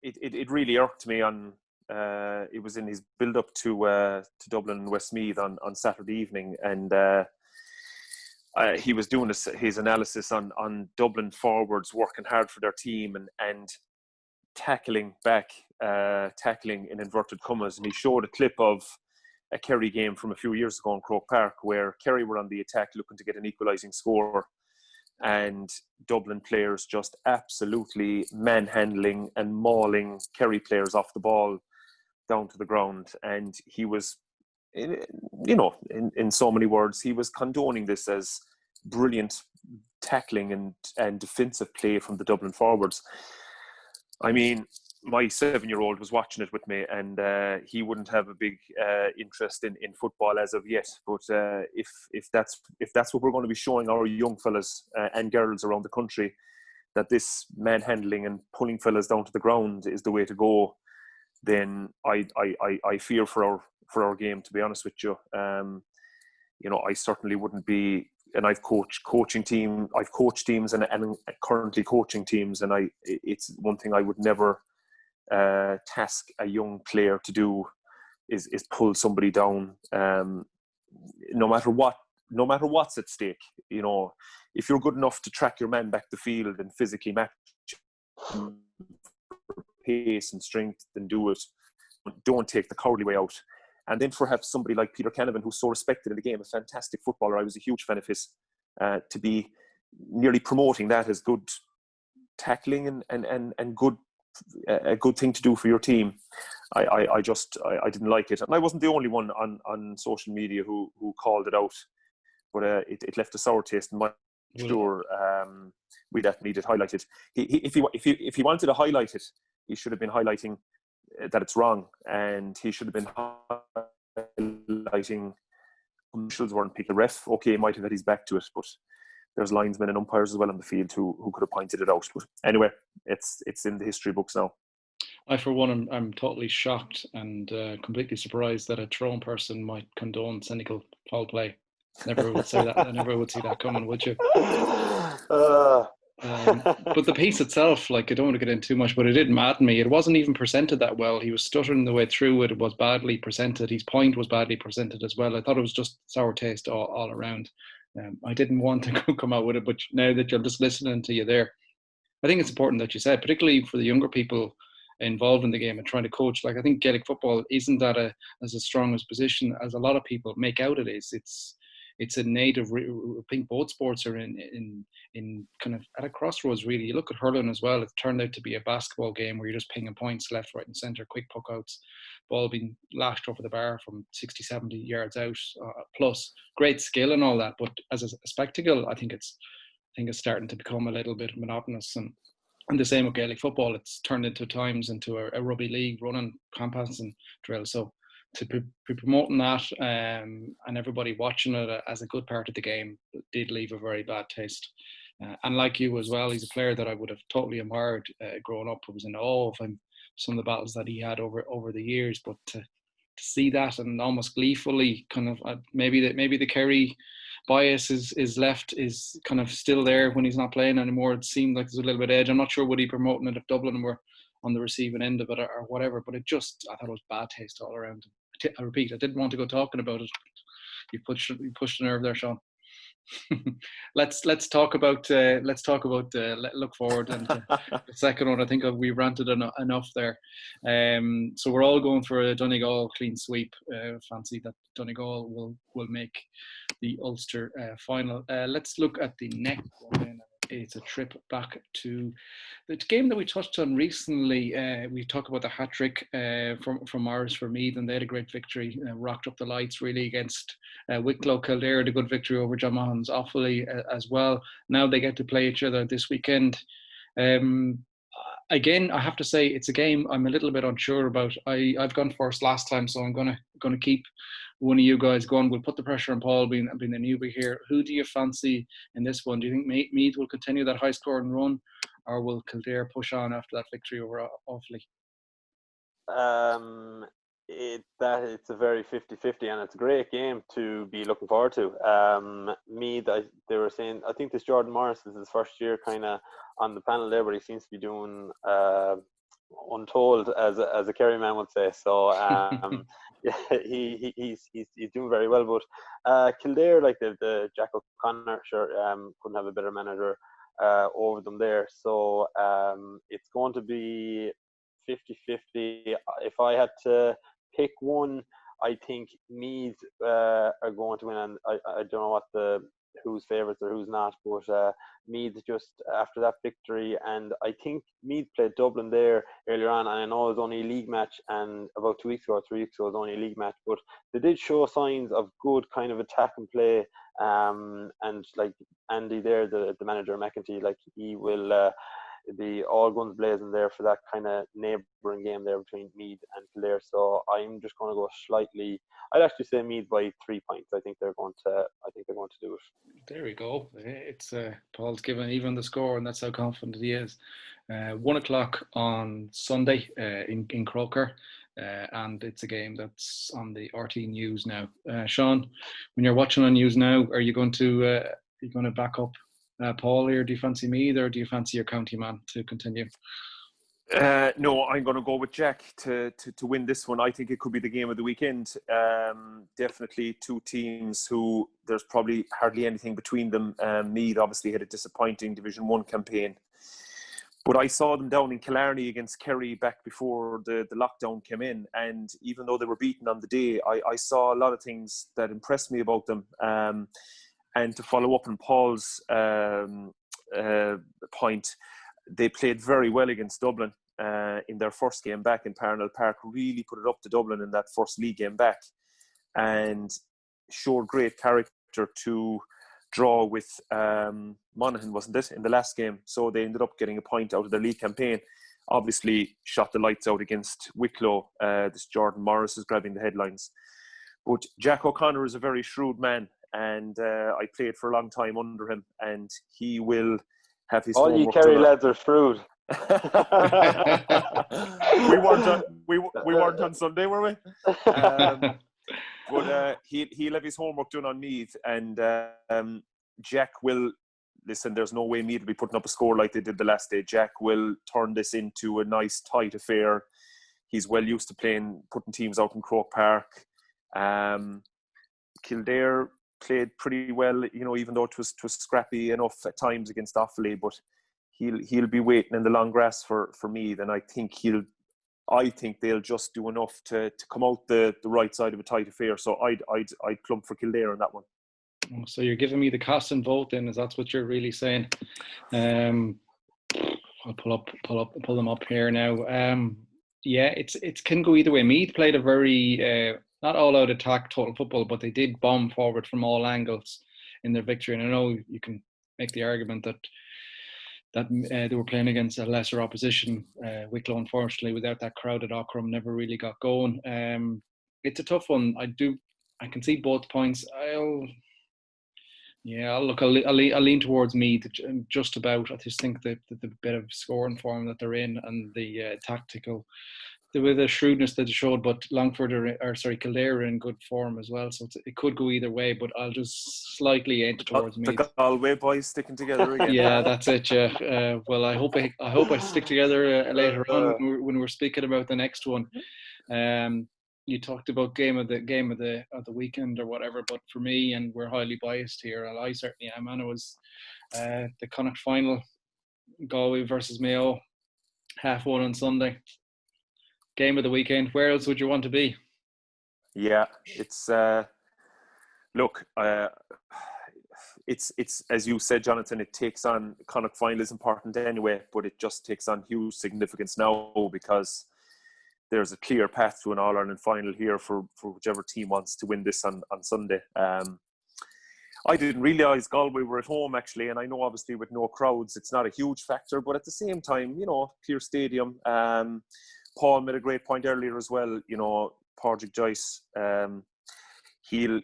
it really irked me on. It was in his build up to Dublin and Westmeath on Saturday evening, and he was doing his analysis on Dublin forwards working hard for their team and tackling in inverted commas, and he showed a clip of a Kerry game from a few years ago in Croke Park where Kerry were on the attack looking to get an equalising score, and Dublin players just absolutely manhandling and mauling Kerry players off the ball down to the ground. And he was, in so many words, he was condoning this as brilliant tackling and defensive play from the Dublin forwards. I mean, my 7-year-old was watching it with me, and he wouldn't have a big interest in football as of yet. But if that's what we're going to be showing our young fellas and girls around the country, that this manhandling and pulling fellas down to the ground is the way to go, then I fear for our game, to be honest with you. I certainly wouldn't be. And I've coached teams and currently coaching teams, and it's one thing I would never task a young player to do is pull somebody down, no matter what's at stake. If you're good enough to track your man back the field and physically match pace and strength, then do it. Don't take the cowardly way out. And then for somebody like Peter Canavan, who's so respected in the game, a fantastic footballer, I was a huge fan of his, to be nearly promoting that as good tackling and good, a good thing to do for your team. I didn't like it. And I wasn't the only one on social media who called it out, but it left a sour taste in my sure we definitely needed highlighted. If he wanted to highlight it, he should have been highlighting that it's wrong, and he should have been highlighting officials weren't picking the ref. Okay, he might have had his back to it, but there's linesmen and umpires as well on the field who could have pointed it out. But anyway, it's in the history books now. I, for one, I'm totally shocked and completely surprised that a Tyrone person might condone cynical foul play. Never would say that. I never would see that coming, would you? But the piece itself, I don't want to get into too much, but it did madden me. It wasn't even presented that well. He was stuttering the way through it. It was badly presented. His point was badly presented as well. I thought it was just sour taste all around. I didn't want to come out with it, but now that you're just listening to you there, I think it's important that you said, particularly for the younger people involved in the game and trying to coach. I think Gaelic football isn't as strong a position as a lot of people make out it is. It's a native. I think both sports are in kind of at a crossroads, really. You look at hurling as well. It turned out to be a basketball game where you're just pinging points left, right, and centre, quick puck outs, ball being lashed over the bar from 60, 70 yards out. Plus, great skill and all that. But as a spectacle, I think it's think it's starting to become a little bit monotonous. And the same with Gaelic football, it's turned into times into a rugby league running campaigns and drills. So to be promoting that and everybody watching it as a good part of the game did leave a very bad taste. And like you as well, he's a player that I would have totally admired growing up. I was in awe of him, some of the battles that he had over the years. But to see that and almost gleefully kind of maybe the Kerry bias is kind of still there when he's not playing anymore. It seemed like there's a little bit of edge. I'm not sure would he promoting it if Dublin were on the receiving end of it or whatever, but I thought it was bad taste all around. I repeat, I didn't want to go talking about it. You pushed the nerve there, Sean. let's talk about look forward and the second one. I think we ranted enough there. So we're all going for a Donegal clean sweep. Fancy that Donegal will make the Ulster final. Let's look at the next one. It's a trip back to the game that we touched on recently. We talked about the hat trick from Morris for Meath, and they had a great victory, rocked up the lights really against Wicklow. Kildare had a good victory over John Mahon's Offaly as well. Now they get to play each other this weekend. Again, I have to say it's a game I'm a little bit unsure about. I've gone first last time, so I'm gonna keep one of you guys going. We'll put the pressure on Paul being the newbie here. Who do you fancy in this one? Do you think Meath will continue that high scoring run, or will Kildare push on after that victory over Offaly? It's a very 50-50, and it's a great game to be looking forward to. Meath, they were saying, I think this Jordan Morris is his first year kind of on the panel there, but he seems to be doing untold, as a Kerry man would say. So yeah, he's doing very well. But Kildare, like the Jack O'Connor, sure, couldn't have a better manager over them there. So it's going to be 50-50. If I had to pick one, I think Meath are going to win, and I don't know who's favourites or who's not, but Meath just after that victory, and I think Meath played Dublin there earlier on, and I know it was only a league match, and about 2 weeks ago or 3 weeks ago it was only a league match, but they did show signs of good kind of attack and play, and like Andy there, the manager McEntee, like he will be all guns blazing there for that kind of neighbouring game there between Meath and Kildare. So I'm just going to go slightly. I'd actually say Meath by 3 points. I think they're going to do it. There we go. It's Paul's given even the score, and that's how confident he is. 1 o'clock on Sunday in Croker, and it's a game that's on the RT News now. Sean, when you're watching on News now, are you going to back up Paul here? Do you fancy Meath, or do you fancy your county man to continue? No, I'm going to go with Jack to win this one. I think it could be the game of the weekend. Definitely two teams who there's probably hardly anything between them. Meath obviously had a disappointing Division 1 campaign, but I saw them down in Killarney against Kerry back before the lockdown came in, and even though they were beaten on the day, I saw a lot of things that impressed me about them. And to follow up on Paul's point, they played very well against Dublin in their first game back in Parnell Park, really put it up to Dublin in that first league game back, and showed great character to draw with Monaghan, wasn't it, in the last game? So they ended up getting a point out of their league campaign. Obviously shot the lights out against Wicklow. This Jordan Morris is grabbing the headlines. But Jack O'Connor is a very shrewd man, and I played for a long time under him, and he will have his all you Kerry lads are shrewd. we weren't on Sunday, were we? But he'll have his homework done on Meath, and Jack will listen. There's no way Meath will be putting up a score like they did the last day. Jack will turn this into a nice tight affair. He's well used to putting teams out in Croke Park. Kildare played pretty well, even though it was scrappy enough at times against Offaly, but he'll be waiting in the long grass for Meath, and I think they'll just do enough to come out the right side of a tight affair. So I'd plump for Kildare on that one. So you're giving me the cast and vote then, is that what you're really saying? I'll pull them up here now. Yeah, it can go either way. Meath played a very not all-out attack total football, but they did bomb forward from all angles in their victory. And I know you can make the argument that they were playing against a lesser opposition. Wicklow, unfortunately, without that crowd at Ockram, never really got going. It's a tough one. I can see both points. I'll lean towards Meath just about. I just think the bit of scoring form that they're in and the tactical, with the shrewdness that they showed, but Kildare are in good form as well, so it could go either way, but I'll just slightly edge towards Meath. The Galway boys sticking together again. Yeah, that's it. Yeah. Well, I hope I stick together later on when we're speaking about the next one. You talked about game of the weekend or whatever, but for me, and we're highly biased here, and I certainly am, and it was the Connacht final, Galway versus Mayo, 1:30 on Sunday. Game of the weekend. Where else would you want to be? Yeah, it's it's as you said, Jonathan. It takes on Connacht final is important anyway, but it just takes on huge significance now because there's a clear path to an All-Ireland final here for whichever team wants to win this on Sunday. I didn't realise Galway were at home actually, and I know obviously with no crowds, it's not a huge factor, but at the same time, clear stadium. Paul made a great point earlier as well. Pádraig Joyce, he'll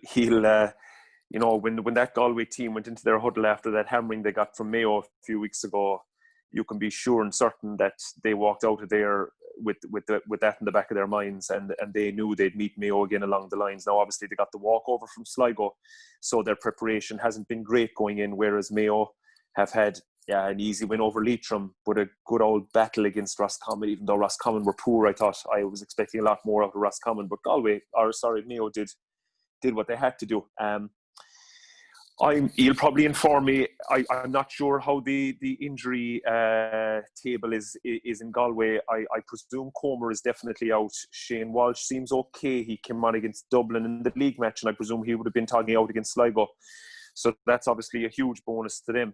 when that Galway team went into their huddle after that hammering they got from Mayo a few weeks ago, you can be sure and certain that they walked out of there with that in the back of their minds, and they knew they'd meet Mayo again along the lines. Now, obviously, they got the walkover from Sligo, so their preparation hasn't been great going in, whereas Mayo have had an easy win over Leitrim, but a good old battle against Roscommon, even though Roscommon were poor. I was expecting a lot more out of Roscommon, but Mayo did what they had to do. He'll probably inform me. I'm not sure how the injury table is in Galway. I presume Comer is definitely out. Shane Walsh seems okay. He came on against Dublin in the league match, and I presume he would have been togging out against Sligo. So that's obviously a huge bonus to them.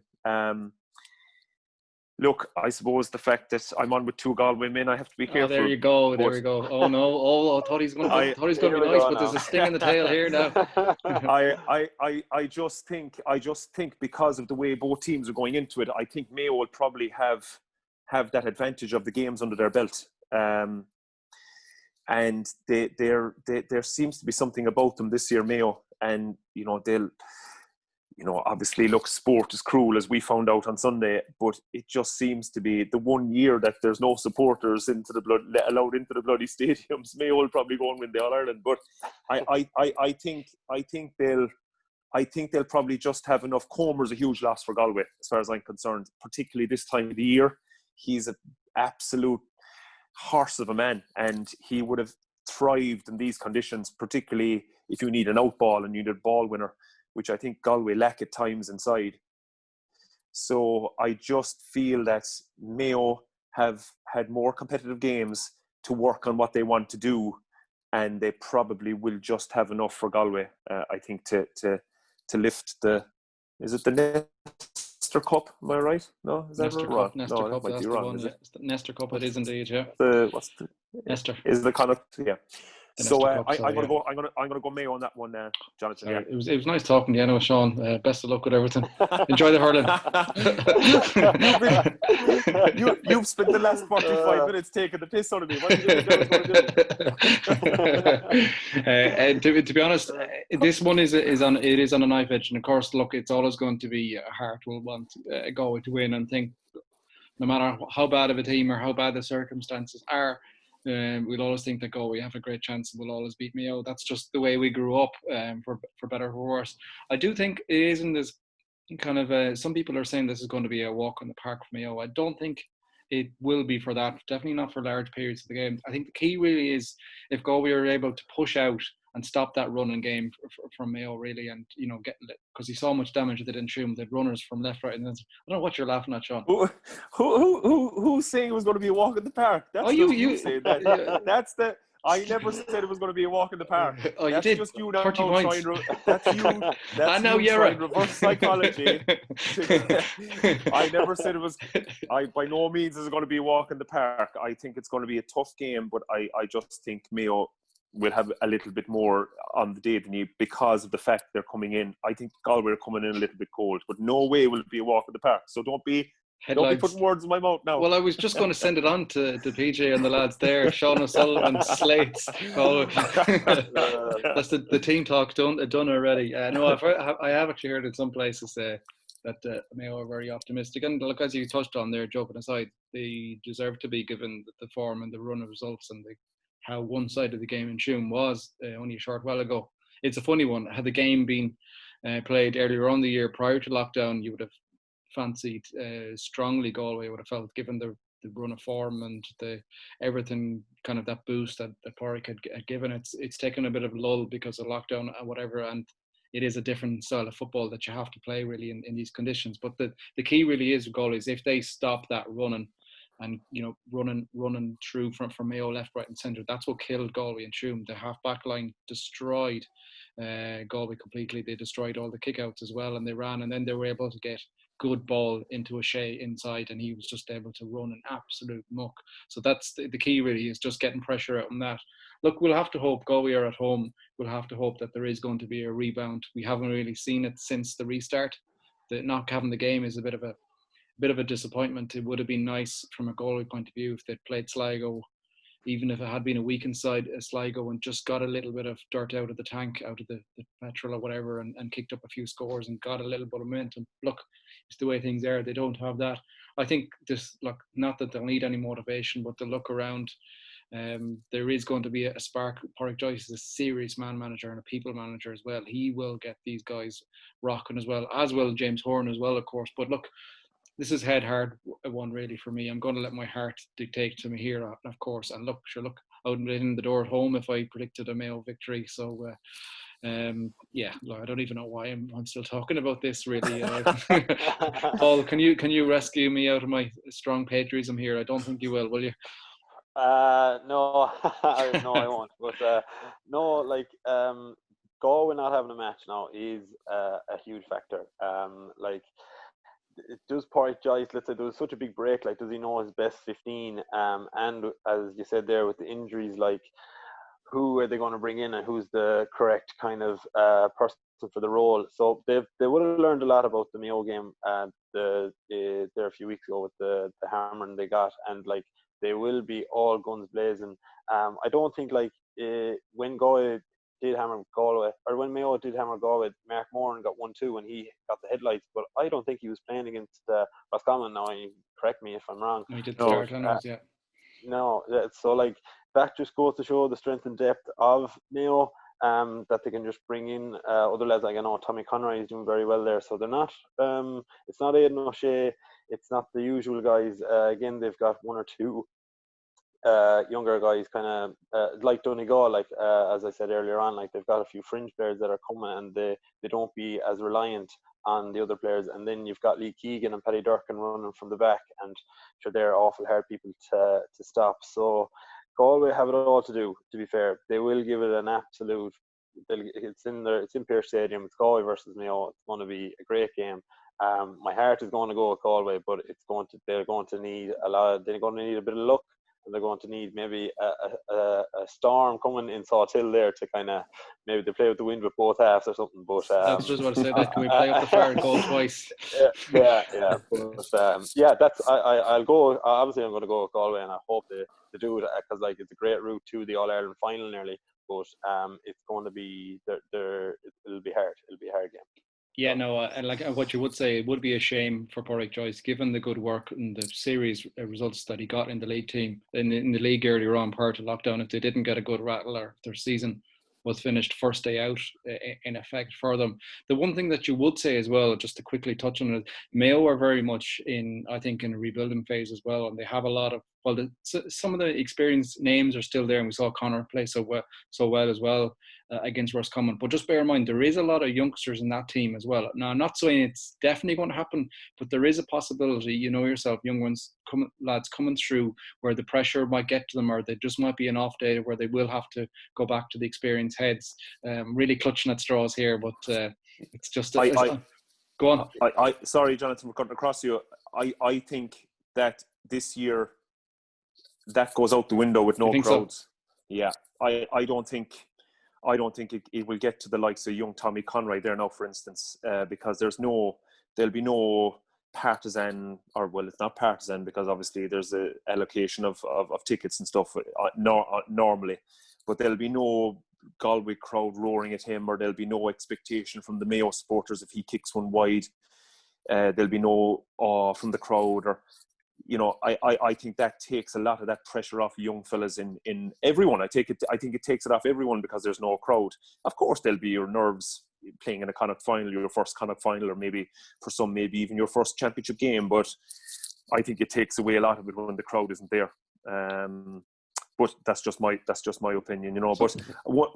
Look, I suppose the fact that I'm on with two Galway men, I have to be careful. There we go. Oh no! I thought he's going to be nice, but there's a sting in the tail here now. I just think because of the way both teams are going into it, I think Mayo will probably have that advantage of the games under their belt, and there seems to be something about them this year, Mayo, and they'll. Obviously, look, sport is cruel, as we found out on Sunday, but it just seems to be the one year that there's no supporters allowed into the bloody stadiums. Mayo will probably go and win the All-Ireland, but I think they'll probably just have enough. Comer's a huge loss for Galway, as far as I'm concerned, particularly this time of the year. He's an absolute horse of a man, and he would have thrived in these conditions, particularly if you need an out ball and you need a ball winner, which I think Galway lack at times inside. So I just feel that Mayo have had more competitive games to work on what they want to do, and they probably will just have enough for Galway, I think, to lift is it the Nestor Cup? Am I right? No, is that Nestor wrong? Cup, Nestor no, Cup, that might be wrong. Is it? Nestor Cup, it is indeed, yeah. Nestor. Is the kind of, yeah. So I'm going to go Mayo on that one, Jonathan. Yeah. It was nice talking to you, Sean. Best of luck with everything. Enjoy the hurling. You've spent the last 45 minutes taking the piss out of me. What do you think I was going to do? To be honest, this one is on a knife edge, and of course, look, it's always going to be Hart will want Galway to win, and think no matter how bad of a team or how bad the circumstances are. We'll always think that Galway have a great chance and we'll always beat Mayo. That's just the way we grew up, for better or worse. I do think it isn't as kind of some people are saying this is going to be a walk in the park for Mayo. I don't think it will be for that. Definitely not for large periods of the game. I think the key really is if Galway are able to push out and stop that running game from Mayo, really, and get, because he saw much damage that didn't shoot him. They had runners from left, right, and then I don't know what you're laughing at, Sean. Who's saying it was going to be a walk in the park? That's you saying that. Yeah. That's the. I never said it was going to be a walk in the park. Oh, that's you did. Just you now 30 points. That's you. That's you trying reverse psychology. I never said it was. By no means is it going to be a walk in the park. I think it's going to be a tough game, but I just think Mayo will have a little bit more on the day than you, because of the fact they're coming in. I think Galway are coming in a little bit cold, but no way will it be a walk in the park. So don't be putting words in my mouth now. Well, I was just going to send it on to PJ and the lads there. Sean O'Sullivan slates. Oh, that's the team talk done already. No, I have actually heard in some places that Mayo are very optimistic. And look, as you touched on there, joking aside, they deserve to be, given the form and the run of results and how one side of the game in Tuam was only a short while ago. It's a funny one. Had the game been played earlier on the year prior to lockdown, you would have fancied strongly Galway, would have felt, given the run of form and everything, kind of that boost that Pádraig had given. It's taken a bit of a lull because of lockdown and whatever, and it is a different style of football that you have to play really in these conditions. But the key really is with Galway is if they stop that running and running through from Mayo left, right and centre, that's what killed Galway and Tuam. The half back line destroyed Galway completely. They destroyed all the kickouts as well, and they ran, and then they were able to get good ball into O'Shea inside, and he was just able to run an absolute muck. So that's the key really, is just getting pressure out on that. Look, we'll have to hope. Galway are at home. We'll have to hope that there is going to be a rebound. We haven't really seen it since the restart. Not having the game is a bit of a disappointment. It would have been nice from a Galway point of view if they'd played Sligo, even if it had been a weakened side, Sligo, and just got a little bit of dirt out of the tank, out of the petrol or whatever, and kicked up a few scores and got a little bit of momentum. Look, it's the way things are. They don't have that. I think not that they'll need any motivation, but to look around, there is going to be a spark. Pádraig Joyce is a serious man manager and a people manager as well. He will get these guys rocking as well James Horan as well, of course. But look, this is head hard one really for me. I'm going to let my heart dictate to me here, of course. And look, I wouldn't let in the door at home if I predicted a Mayo victory. So, I don't even know why I'm still talking about this really. Paul, can you rescue me out of my strong patriotism here? I don't think you will you? No, no, I won't. But Galway not having a match now is a huge factor. Does Pádraig Joyce, let's say there was such a big break, does he know his best 15? And as you said there with the injuries, who are they going to bring in and who's the correct kind of person for the role? So they would have learned a lot about the Mayo game there a few weeks ago with the hammering they got, and they will be all guns blazing. I don't think when Galway did hammer Galway, or when Mayo did hammer Galway, Mark Moran got 1-2 and he got the headlights, but I don't think he was playing against Roscommon. Now, you correct me if I'm wrong. No, he did start, yeah. No, so that just goes to show the strength and depth of Mayo, that they can just bring in other lads. I know Tommy Conroy is doing very well there, so they're not. It's not Aidan O'Shea. It's not the usual guys. Again, they've got one or two younger guys, kind of like Donegal, as I said earlier on, they've got a few fringe players that are coming, and they don't be as reliant on the other players. And then you've got Lee Keegan and Paddy Durkin running from the back, and sure, they're awful hard people to stop. So Galway have it all to do. To be fair, they will give it an absolute. It's in Pearse Stadium. It's Galway versus Mayo. It's going to be a great game. My heart is going to go with Galway, but they're going to need a lot. They're going to need a bit of luck, and they're going to need maybe a storm coming in Sawtill there to kind of, maybe they play with the wind with both halves or something. But I was just about to say that. Can we play up the fire and goal twice? Yeah. But, that's I'll go. Obviously, I'm going to go with Galway, and I hope they do it, because it's a great route to the All Ireland final nearly. But it's going to be it'll be hard. It'll be a hard game. Yeah, no, and what you would say, it would be a shame for Pádraig Joyce, given the good work and the series results that he got in the league team, in the league earlier on prior to lockdown. If they didn't get a good rattle, or their season was finished first day out in effect for them. The one thing that you would say as well, just to quickly touch on it, Mayo are very much in a rebuilding phase as well, and they have a lot of, some of the experienced names are still there, and we saw Connor play so well as well against Roscommon. But just bear in mind, there is a lot of youngsters in that team as well. Now, I'm not saying it's definitely going to happen, but there is a possibility, you know yourself, young ones, lads coming through where the pressure might get to them, or they just might be an off day where they will have to go back to the experienced heads. Really clutching at straws here, but it's just... go on. Sorry, Jonathan, we're cutting across you. I think that this year, that goes out the window with no crowds. So? Yeah, I don't think it will get to the likes of young Tommy Conroy there now, for instance, because there'll be no partisan, or well, it's not partisan because obviously there's a allocation of tickets and stuff normally, but there'll be no Galway crowd roaring at him, or there'll be no expectation from the Mayo supporters if he kicks one wide. There'll be no awe from the crowd, or I think that takes a lot of that pressure off young fellas in everyone. I think it takes it off everyone because there's no crowd. Of course, there'll be your nerves playing in a Connacht final, your first Connacht final, or maybe for some, maybe even your first championship game. But I think it takes away a lot of it when the crowd isn't there. But that's just my opinion, But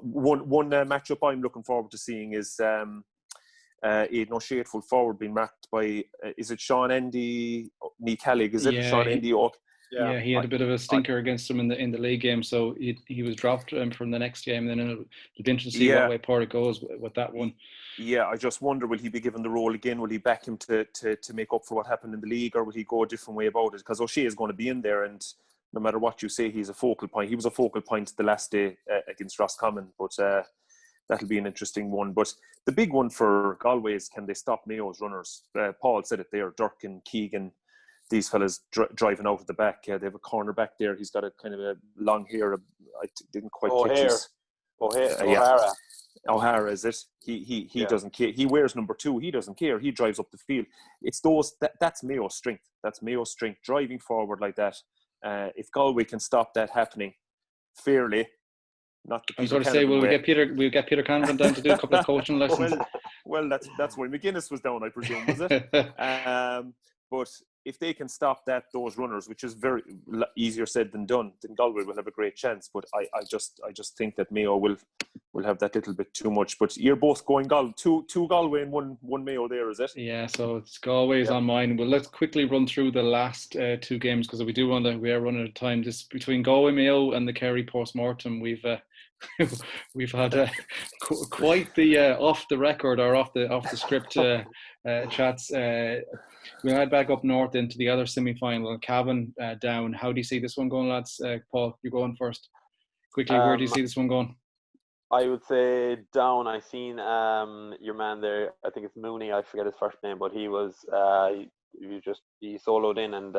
one matchup I'm looking forward to seeing is Aidan O'Shea, full forward, being marked by is it Sean Endy, Ní Callig? Is it Sean Endy? Yeah, he had a bit of a stinker against him in the league game, so he was dropped from the next game. And then it'll be interesting to see what way Porrick goes with that one. Yeah, I just wonder, will he be given the role again? Will he back him to make up for what happened in the league, or will he go a different way about it? Because O'Shea is going to be in there, and no matter what you say, he's a focal point. He was a focal point the last day against Roscommon, but that'll be an interesting one. But the big one for Galway is, can they stop Mayo's runners? Paul said it there, Durkin, Keegan, these fellas driving out at the back. They have a corner back there. He's got a kind of a long hair. I didn't quite catch his... O'Hara. O'Hara, is it? He doesn't care. He wears number 2. He doesn't care. He drives up the field. It's that's Mayo's strength. That's Mayo's strength, driving forward like that. If Galway can stop that happening fairly, not the I was going to say, we'll get Peter Canavan down to do a couple of coaching lessons. Well, that's why McGuinness was down, I presume, was it? But if they can stop those runners, which is very easier said than done, then Galway will have a great chance. But I just think that Mayo will have that little bit too much. But you're both going two Galway and one Mayo there, is it? Yeah, so it's Galway's on mine. Well, let's quickly run through the last 2 games, because we are running out of time. This between Galway Mayo and the Kerry post-mortem, we've had quite the off the record or off the script chats. We head back up north into the other semi-final. Cavan down. How do you see this one going, lads? Paul, you're going first. Quickly, where do you see this one going? I would say down. I seen your man there. I think it's Mooney. I forget his first name, but he was he soloed in and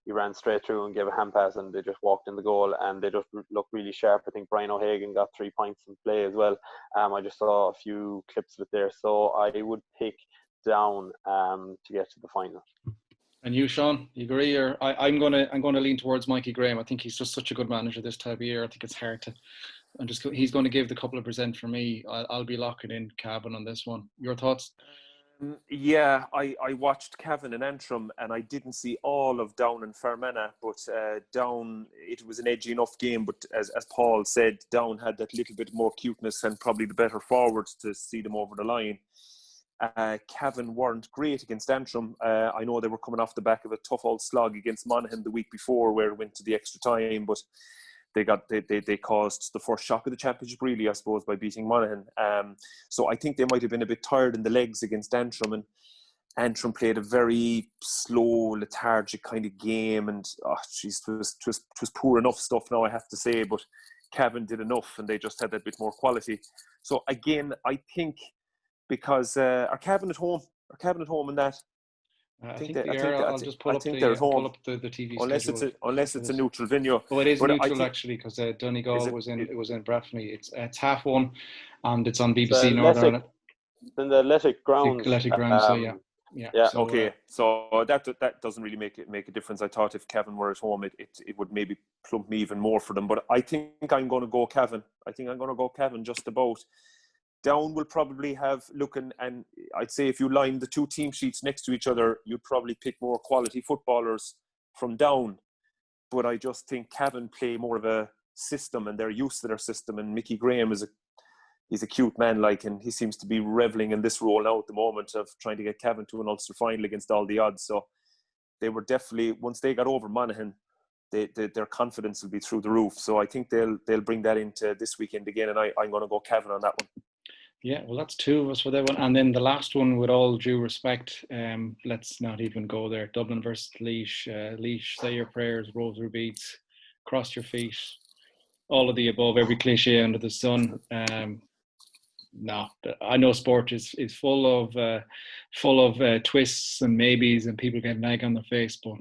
he ran straight through and gave a hand pass, and they just walked in the goal, and they just looked really sharp. I think Brian O'Hagan got 3 points in play as well. I just saw a few clips of it there, so I would pick down to get to the final. And you, Sean, you agree? Or I'm gonna lean towards Mikey Graham. I think he's just such a good manager this time of year. I think it's hard to. He's going to give the couple of percent for me. I'll be locking in Cavan on this one. Your thoughts? Yeah, I watched Cavan and Antrim, and I didn't see all of Down and Fermanagh, but Down, it was an edgy enough game, but as Paul said, Down had that little bit more cuteness and probably the better forwards to see them over the line. Cavan weren't great against Antrim. I know they were coming off the back of a tough old slog against Monaghan the week before, where it went to the extra time, but they caused the first shock of the championship, really, I suppose, by beating Monaghan. So I think they might have been a bit tired in the legs against Antrim, and Antrim played a very slow, lethargic kind of game, and it was poor enough stuff now, I have to say, but Cavan did enough, and they just had that bit more quality. So again, I think because are Cavan at home? Are Cavan at home in that? I think they are. I'll just pull up the TV schedule. Unless it's a neutral venue. Oh, it is neutral actually, because Donegal was in Braffney. It's 1:30, and it's on BBC Northern Ireland. Then the Athletic Grounds. Athletic Grounds. So yeah. So, okay, so that doesn't really make a difference. I thought if Cavan were at home, it would maybe plump me even more for them. But I think I'm going to go Cavan. Just about. Down will probably have looking, and I'd say if you line the 2 team sheets next to each other, you'd probably pick more quality footballers from Down. But I just think Cavan play more of a system, and they're used to their system. And Mickey Graham he's a cute man, and he seems to be reveling in this role now at the moment of trying to get Cavan to an Ulster final against all the odds. So they were definitely, once they got over Monaghan, their confidence will be through the roof. So I think they'll bring that into this weekend again, and I'm going to go Cavan on that one. Yeah, well, that's 2 of us for that one. And then the last one, with all due respect, let's not even go there. Dublin versus Laois. Laois, say your prayers, roll your beads, cross your feet. all of the above, every cliche under the sun. No, I know sport is full of twists and maybes and people getting egg on their face, but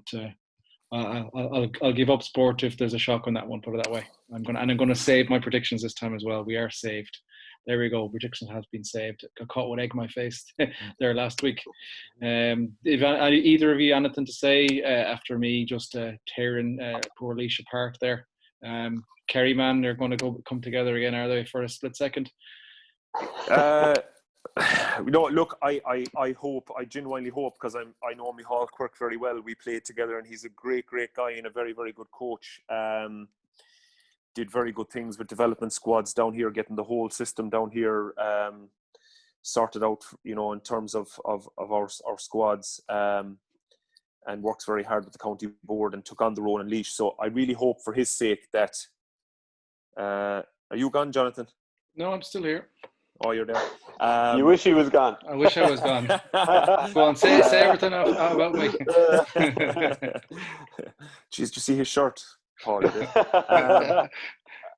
I'll give up sport if there's a shock on that one. Put it that way. I'm gonna save my predictions this time as well. We are saved. There we go. Prediction has been saved. Got caught with egg on my face there last week. If either of you anything to say after me just tearing poor Leash apart there? Kerry man, they're going to come together again, are they, for a split second? Look, I hope, I genuinely hope, because I know Micheál Quirk very well. We played together, and he's a great guy and a very, very good coach. Did very good things with development squads down here, getting the whole system down here sorted out, in terms of our squads, and works very hard with the county board and took on the role in Laois. So I really hope for his sake that. Are you gone, Jonathan? No, I'm still here. Oh, you're there. You wish he was gone. I wish I was gone. Go on, say everything about me. Jeez, did you see his shirt, Paul?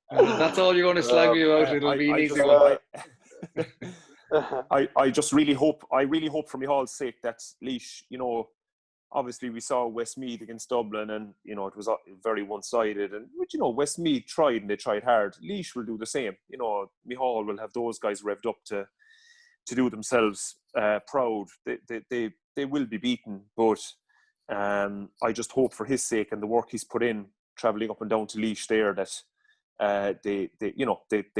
That's all you're going to slag me about. It'll be an easy one. I just really hope for Micheál's sake that Laois, obviously we saw Westmeath against Dublin, and it was very one-sided, and Westmeath tried, and they tried hard. Laois will do the same. Micheál will have those guys revved up to do themselves proud. They will be beaten, but I just hope for his sake and the work he's put in travelling up and down to Laois there that they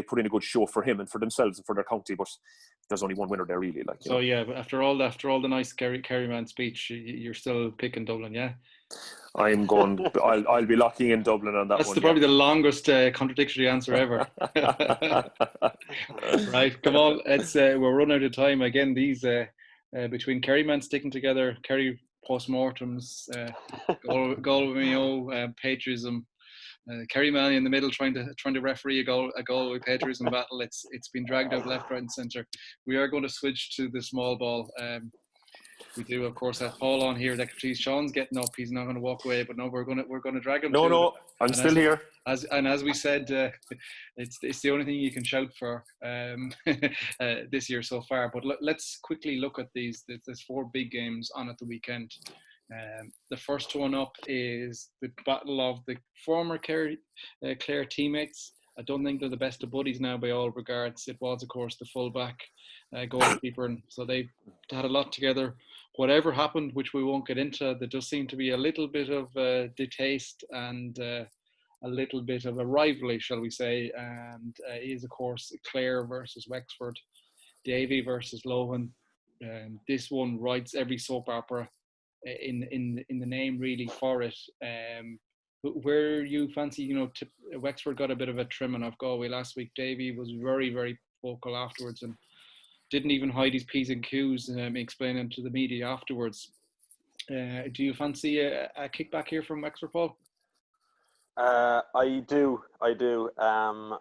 put in a good show for him and for themselves and for their county. But there's only one winner there, really. So yeah, but after all the nice Kerry man speech, you're still picking Dublin, yeah? I'm going. I'll be locking in Dublin on that one. That's probably the longest contradictory answer ever. Right, come on. We're running out of time again. These between Kerry man sticking together, Kerry postmortems, Galway patriotism. Kerry Manny in the middle trying to referee a Galway patriotism battle. It's been dragged out left, right, and centre. We are going to switch to the small ball. We do, of course, have Paul on here. Sean's getting up. He's not going to walk away, but no, we're going to drag him. No, I'm still here. As we said, it's the only thing you can shout for this year so far. But let's quickly look at these. There's 4 big games on at the weekend. The first one up is the battle of the former Clare teammates. I don't think they're the best of buddies now by all regards. It was, of course, the full-back goalkeeper, and so they had a lot together. Whatever happened, which we won't get into, there does seem to be a little bit of distaste and a little bit of a rivalry, shall we say, and is, of course, Clare versus Wexford, Davy versus Lohan. This one writes every soap opera in the name, really, for it. Where you fancy, Wexford got a bit of a trimming of Galway last week. Davy was very, very vocal afterwards and didn't even hide his P's and Q's, explaining to the media afterwards. Do you fancy a kickback here from Wexford, Paul? I do.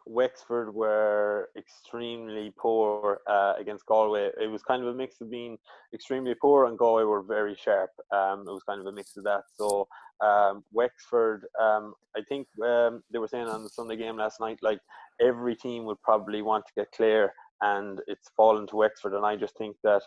Wexford were extremely poor against Galway. It was kind of a mix of being extremely poor and Galway were very sharp. It was kind of a mix of that. So Wexford, I think they were saying on the Sunday game last night, like every team would probably want to get Clare, and it's fallen to Wexford. And I just think that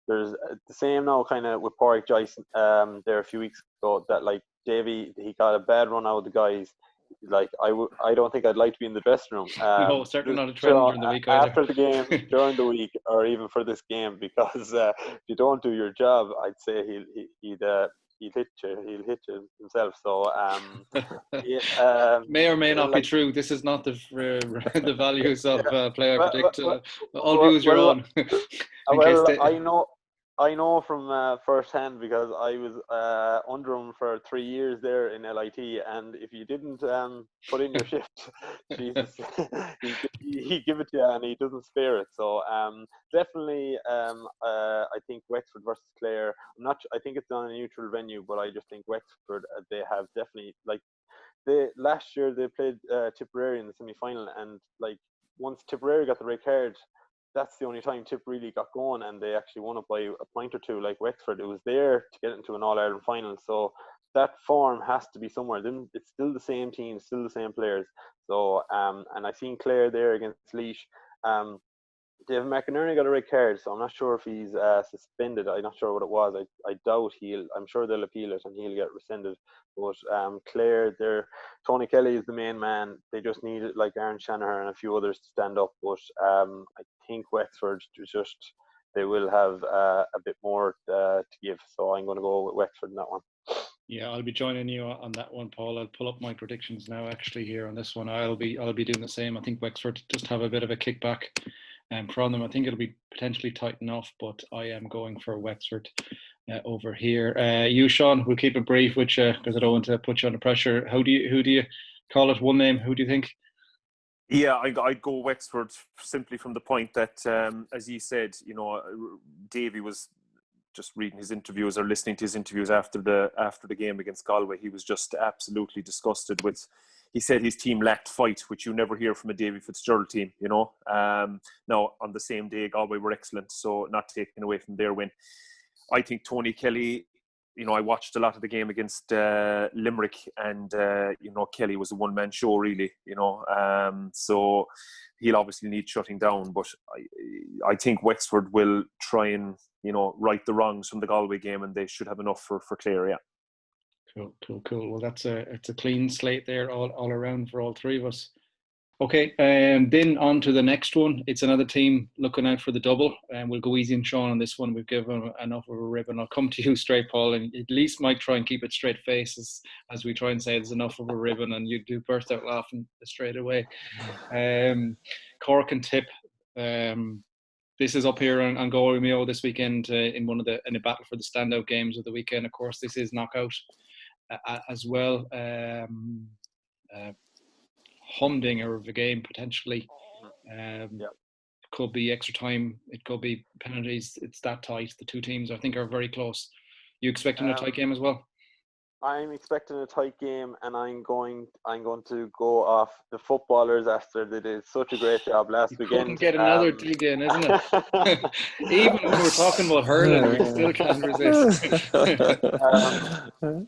there's the same now kind of with Pádraig Joyce there a few weeks ago, that like Davy, he got a bad run out of the guys. Like I don't think I'd like to be in the dressing room. No, certainly not a trend during the week either. After the game, during the week, or even for this game, because if you don't do your job, I'd say he'll hit you. He'll hit you himself. So may or may not be true. This is not the values of player predict. All views your own. I know from first hand, because I was under him for 3 years there in LIT, and if you didn't put in your shift, Jesus, he give it to you and he doesn't spare it. So definitely, I think Wexford versus Clare. I think it's on a neutral venue, but I just think Wexford, they have definitely, like, last year they played Tipperary in the semi-final, and like once Tipperary got the red card, that's the only time Tip really got going, and they actually won it by a point or two. Like Wexford, it was there to get into an All-Ireland final. So that form has to be somewhere. Then it's still the same team, still the same players. So and I seen Clare there against Laois. David McInerney got a red card, so I'm not sure if he's suspended. I'm not sure what it was. I doubt I'm sure they'll appeal it and he'll get rescinded. But Clare, Tony Kelly is the main man. They just need it, like Aaron Shanahan and a few others to stand up. But I think Wexford they will have a bit more to give. So I'm going to go with Wexford in that one. Yeah, I'll be joining you on that one, Paul. I'll pull up my predictions now. Actually, here on this one, I'll be doing the same. I think Wexford just have a bit of a kickback from them. I think it'll be potentially tight enough, but I am going for Wexford over here. You, Sean, we'll keep it brief, which because I don't want to put you under pressure. Who do you call it? One name. Who do you think? Yeah, I'd go Wexford simply from the point that, as you said, Davy was just reading his interviews or listening to his interviews after the game against Galway. He was just absolutely disgusted with. He said his team lacked fight, which you never hear from a Davy Fitzgerald team. Now on the same day, Galway were excellent, so not taking away from their win. I think Tony Kelly. I watched a lot of the game against Limerick, and Kelly was a one-man show, really. So he'll obviously need shutting down. But I think Wexford will try and right the wrongs from the Galway game, and they should have enough for Clare. Yeah. Cool. Well, it's a clean slate there all around for all three of us. Okay, then on to the next one. It's another team looking out for the double, and we'll go easy on Sean on this one. We've given enough of a ribbon. I'll come to you straight, Paul, and at least might try and keep it straight face as we try and say there's enough of a ribbon, and you do burst out laughing straight away. Cork and Tip. This is up here on Galway Mayo this weekend in a battle for the standout games of the weekend. Of course, this is knockout as well. Humdinger of a game potentially. It could be extra time. It could be penalties. It's that tight. The two teams I think are very close. You expecting a tight game as well? I'm expecting a tight game, and I'm going to go off the footballers after they did such a great job last weekend. Couldn't get another dig in, isn't it? Even when we're talking about hurling, we still can't resist.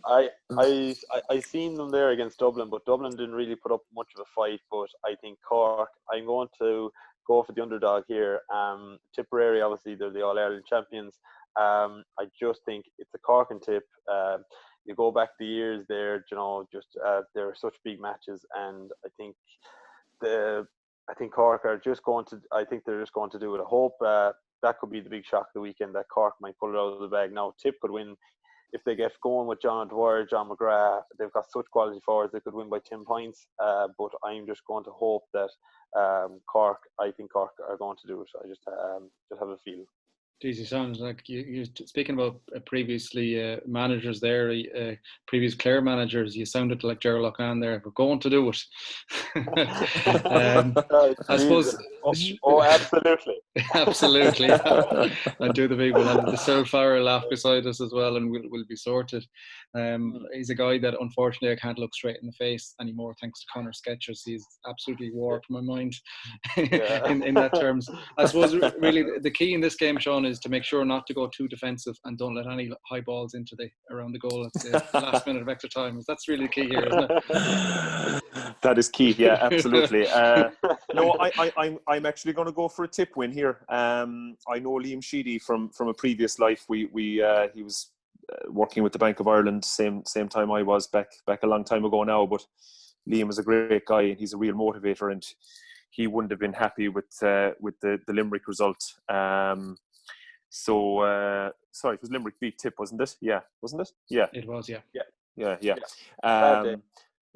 I seen them there against Dublin, but Dublin didn't really put up much of a fight. But I think Cork. I'm going to go for the underdog here. Tipperary, obviously, they're the All-Ireland champions. I just think it's a Cork and Tip. You go back the years there, they're such big matches, and I think Cork are just going to. I think they're just going to do it. I hope that could be the big shock of the weekend, that Cork might pull it out of the bag. Now Tip could win if they get going with John Dwyer, John McGrath. They've got such quality forwards; they could win by 10 points. But I'm just going to hope that Cork. I think Cork are going to do it. I just have a feeling. Geez, it sounds like you're speaking about previously managers there, previous Clare managers. You sounded like Gerald O'Connor there. We're going to do it. I suppose. Oh, absolutely. Absolutely. And do the big one. And the Sir Farrell laugh beside us as well, and we'll be sorted. He's a guy that unfortunately I can't look straight in the face anymore thanks to Conor Sketchers. He's absolutely warped my mind in that terms. I suppose really the key in this game, Sean, is to make sure not to go too defensive and don't let any high balls around the goal at the last minute of extra time. That's really the key here, isn't it? That is key, yeah, absolutely. No, I'm actually going to go for a Tip win here. I know Liam Sheedy from a previous life. He was working with the Bank of Ireland same time I was back a long time ago now. But Liam is a great guy and he's a real motivator, and he wouldn't have been happy with the Limerick result. Sorry, it was Limerick beat Tip, wasn't it? Yeah, wasn't it? Yeah, it was. Yeah.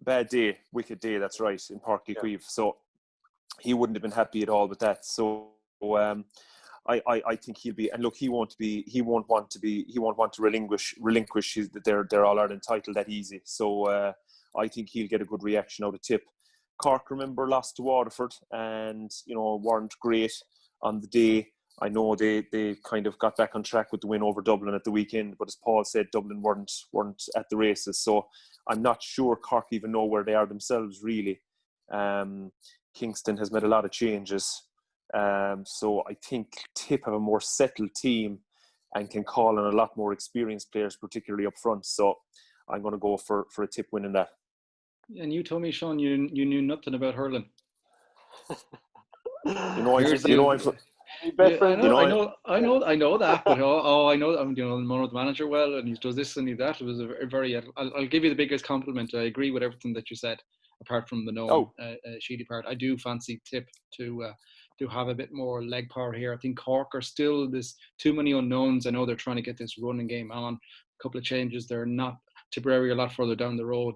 Bad day, wicked day. That's right, in Páirc Uí Chaoimh. So he wouldn't have been happy at all with that. So I think he'll be. And look, he won't want to relinquish their All Ireland title that easy. So I think he'll get a good reaction out of Tip. Cork, remember, lost to Waterford and weren't great on the day. I know they kind of got back on track with the win over Dublin at the weekend, but as Paul said, Dublin weren't at the races. So I'm not sure Cork even know where they are themselves, really. Kingston has made a lot of changes. So I think Tip have a more settled team and can call on a lot more experienced players, particularly up front. So I'm going to go for a tip win in that. And you told me, Sean, you knew nothing about hurling. You know, Here's I'm Best Yeah, friend. I know that, but I know I'm know the manager well, and he does this and he that. It was a very. I'll give you the biggest compliment. I agree with everything that you said, apart from the known Sheedy part. I do fancy Tip to have a bit more leg power here. I think Cork are still there's too many unknowns. I know they're trying to get this running game on. A couple of changes. They're not Tipperary a lot further down the road.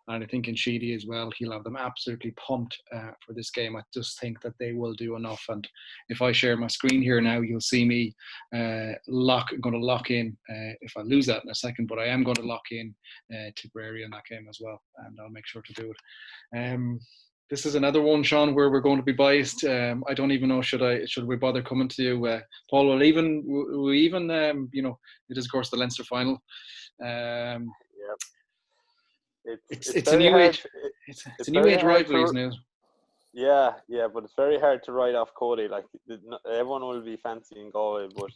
And I think in Sheedy as well, he'll have them absolutely pumped for this game. I just think that they will do enough. And if I share my screen here now, you'll see me going to lock in. If I lose that in a second, but I am going to lock in Tipperary in that game as well, and I'll make sure to do it. This is another one, Sean, where we're going to be biased. I don't even know should we bother coming to you, Paul. We'll even it is of course the Leinster final. It's a new age. It's a new age rivalry, isn't it? Yeah, but it's very hard to write off Cody. Like everyone will be fancying Galway, but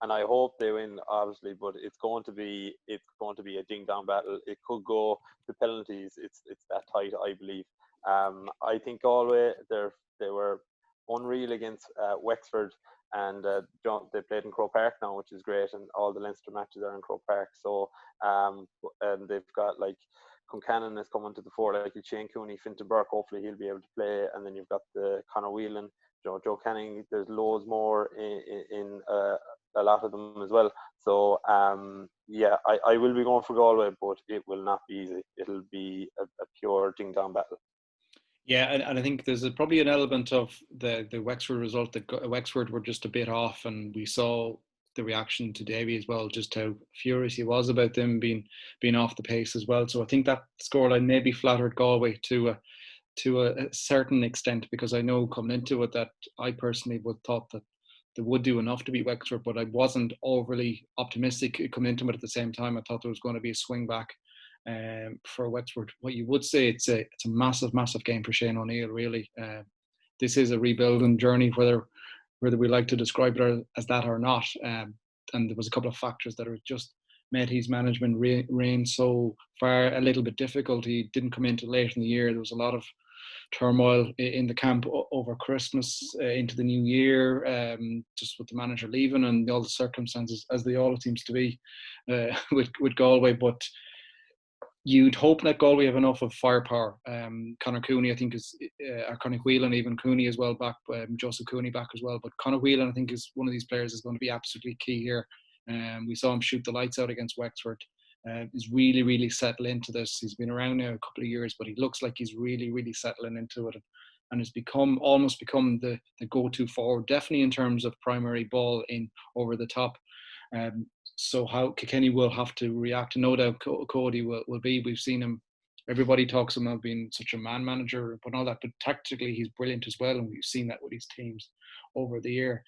and I hope they win, obviously. But it's going to be a ding dong battle. It could go to penalties. It's that tight, I believe. I think Galway they were unreal against Wexford, and they played in Croke Park now, which is great, and all the Leinster matches are in Croke Park. So and they've got like Concannon is coming to the fore, like Shane Cooney, Fintan Burke, hopefully he'll be able to play, and then you've got the Conor Whelan, Joe Canning. There's loads more in a lot of them as well. So I will be going for Galway, but it will not be easy. It'll be a pure ding dong battle. Yeah, and I think there's probably an element of the Wexford result that Wexford were just a bit off, and we saw the reaction to Davy as well, just how furious he was about them being off the pace as well. So I think that scoreline maybe flattered Galway to a certain extent, because I know coming into it that I personally would thought that they would do enough to beat Wexford, but I wasn't overly optimistic coming into it at the same time. I thought there was going to be a swing back for Wexford. What you would say, it's a massive game for Shane O'Neill, really. This is a rebuilding journey, whether we like to describe it as that or not. And there was a couple of factors that are just made his management reign so far a little bit difficult. He didn't come in till late in the year. There was a lot of turmoil in the camp over Christmas into the new year, just with the manager leaving and all the circumstances, as they all seems to be with Galway. But you'd hope that Galway have enough of firepower. Conor Cooney, I think, is Conor Whelan, even Cooney as well back, Joseph Cooney back as well. But Conor Whelan, I think, is one of these players is going to be absolutely key here. We saw him shoot the lights out against Wexford. He's really settled into this. He's been around now a couple of years, but he looks like he's really settling into it, and has almost become the go-to forward, definitely in terms of primary ball in over the top. So how Kilkenny will have to react, no doubt Cody will be. We've seen him, everybody talks about being such a man manager and all that, but tactically he's brilliant as well, and we've seen that with his teams over the year.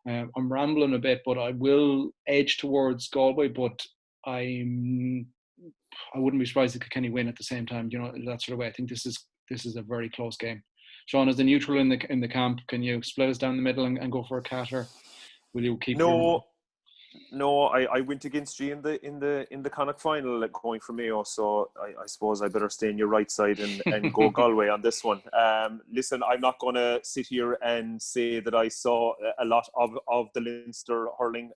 I'm rambling a bit, but I will edge towards Galway, but I wouldn't be surprised if Kilkenny win at the same time, that sort of way. I think this is a very close game. Sean, as the neutral in the camp, can you split us down the middle and go for a catter? Will you keep No, I went against you in the Connacht final going for Mayo, so I suppose I better stay on your right side and go Galway on this one. Listen, I'm not going to sit here and say that I saw a lot of the Leinster hurling.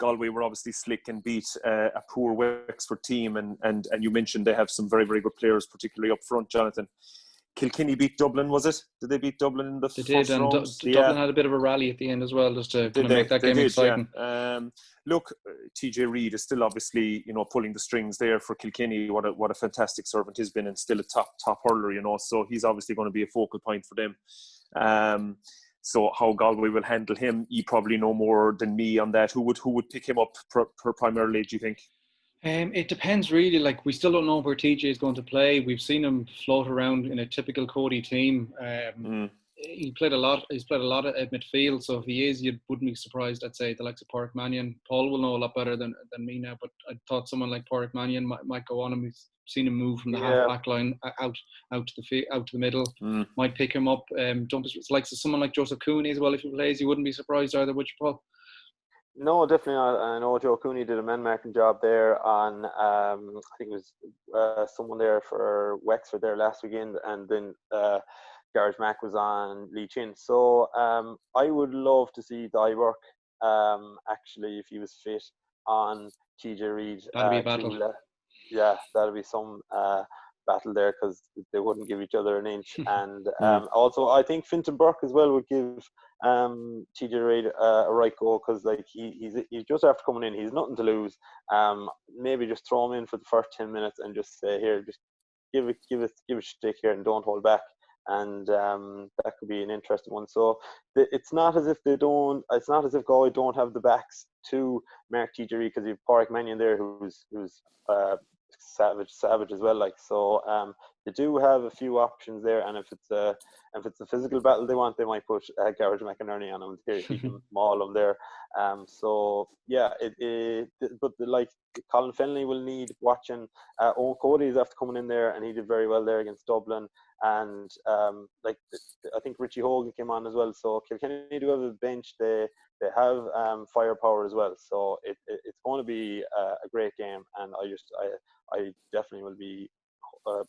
Galway were obviously slick and beat a poor Wexford team, and you mentioned they have some very good players, particularly up front, Jonathan. Kilkenny beat Dublin, was it? Did they beat Dublin in the first round? Dublin had a bit of a rally at the end as well, just to kind of make that game exciting. Yeah. Look, TJ Reid is still obviously, pulling the strings there for Kilkenny. What a fantastic servant he's been, and still a top hurler, so he's obviously going to be a focal point for them. So how Galway will handle him, you probably know more than me on that. Who would pick him up primarily, do you think? It depends really. Like, we still don't know where TJ is going to play. We've seen him float around in a typical Cody team. He's played a lot at midfield, so if he is, you wouldn't be surprised. I'd say the likes of Pádraig Mannion. Paul will know a lot better than me now, but I thought someone like Pádraig Mannion might go on him. We've seen him move from the half back line out to the middle. Might pick him up. It's like someone like Joseph Cooney as well. If he plays, you wouldn't be surprised either, would you, Paul? No, definitely not. I know Joe Cooney did a men marking job there on, I think it was someone there for Wexford there last weekend, and then Garage Mack was on Lee Chin. So I would love to see Di work, actually, if he was fit, on TJ Reid. That'll be a battle. Yeah, that'll be some battle there, because they wouldn't give each other an inch. And also, I think Fintan Burke as well would give TJ Reid a right go, because like he's just after coming in, he's nothing to lose. Maybe just throw him in for the first 10 minutes and just say, here, just give a stick here and don't hold back. And that could be an interesting one. So it's not as if Galway don't have the backs to mark TJ Reid, because you've Pádraig Mannion there who's savage as well. Like, so they do have a few options there, and if it's a physical battle they want, they might put Garage McInerney on him to he can maul him there. So yeah, but like Colin Fennelly will need watching. Owen Cody is after coming in there, and he did very well there against Dublin. And like I think Richie Hogan came on as well. So Kilkenny do have a bench. They have firepower as well. So it's going to be a great game, and I definitely will be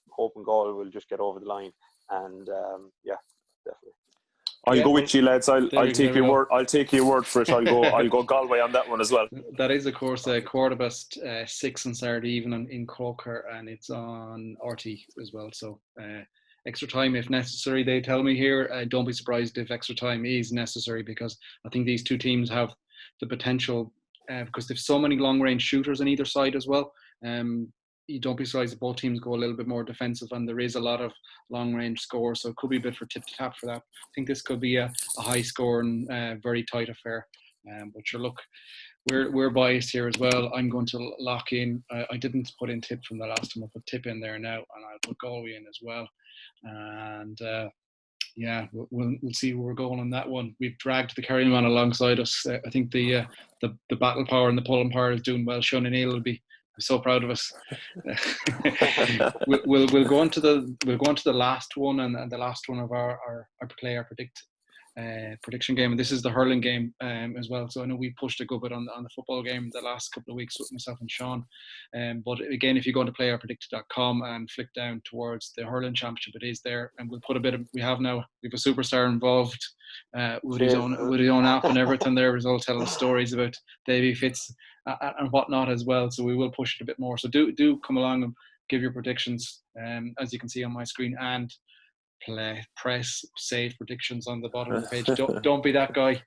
hoping Galway will just get over the line. And yeah, definitely. I'll go with you, lads. I'll take your word. I'll take your word for it. I'll go Galway on that one as well. That is, of course, Quarterbest 6 on Saturday evening in Croker, and it's on RT as well. So extra time if necessary. They tell me here. Don't be surprised if extra time is necessary, because I think these two teams have the potential, because they've so many long range shooters on either side as well. You don't be surprised if both teams go a little bit more defensive, and there is a lot of long range scores, so it could be a bit for tip to tap for that. I think this could be a high scoring, very tight affair. But sure, look, we're biased here as well. I'm going to lock in. I didn't put in tip from the last time. I'll put tip in there now, and I'll put Galway in as well. And yeah, we'll see where we're going on that one. We've dragged the Kerry man alongside us. I think the battle power and the pulling power is doing well. Sean O'Neill will be so proud of us. we'll go on to the last one, and the last one of our prediction game, and this is the hurling game as well. So I know we pushed a good bit on the football game the last couple of weeks with myself and Sean, but again, if you go to playoutpredict.com and flick down towards the hurling championship, it is there, and we'll put a bit of we have a superstar involved with his own app and everything there. He's all telling us stories about Davy Fitz and whatnot as well, so we will push it a bit more. So do come along and give your predictions, as you can see on my screen, and press save predictions on the bottom of the page. Don't be that guy.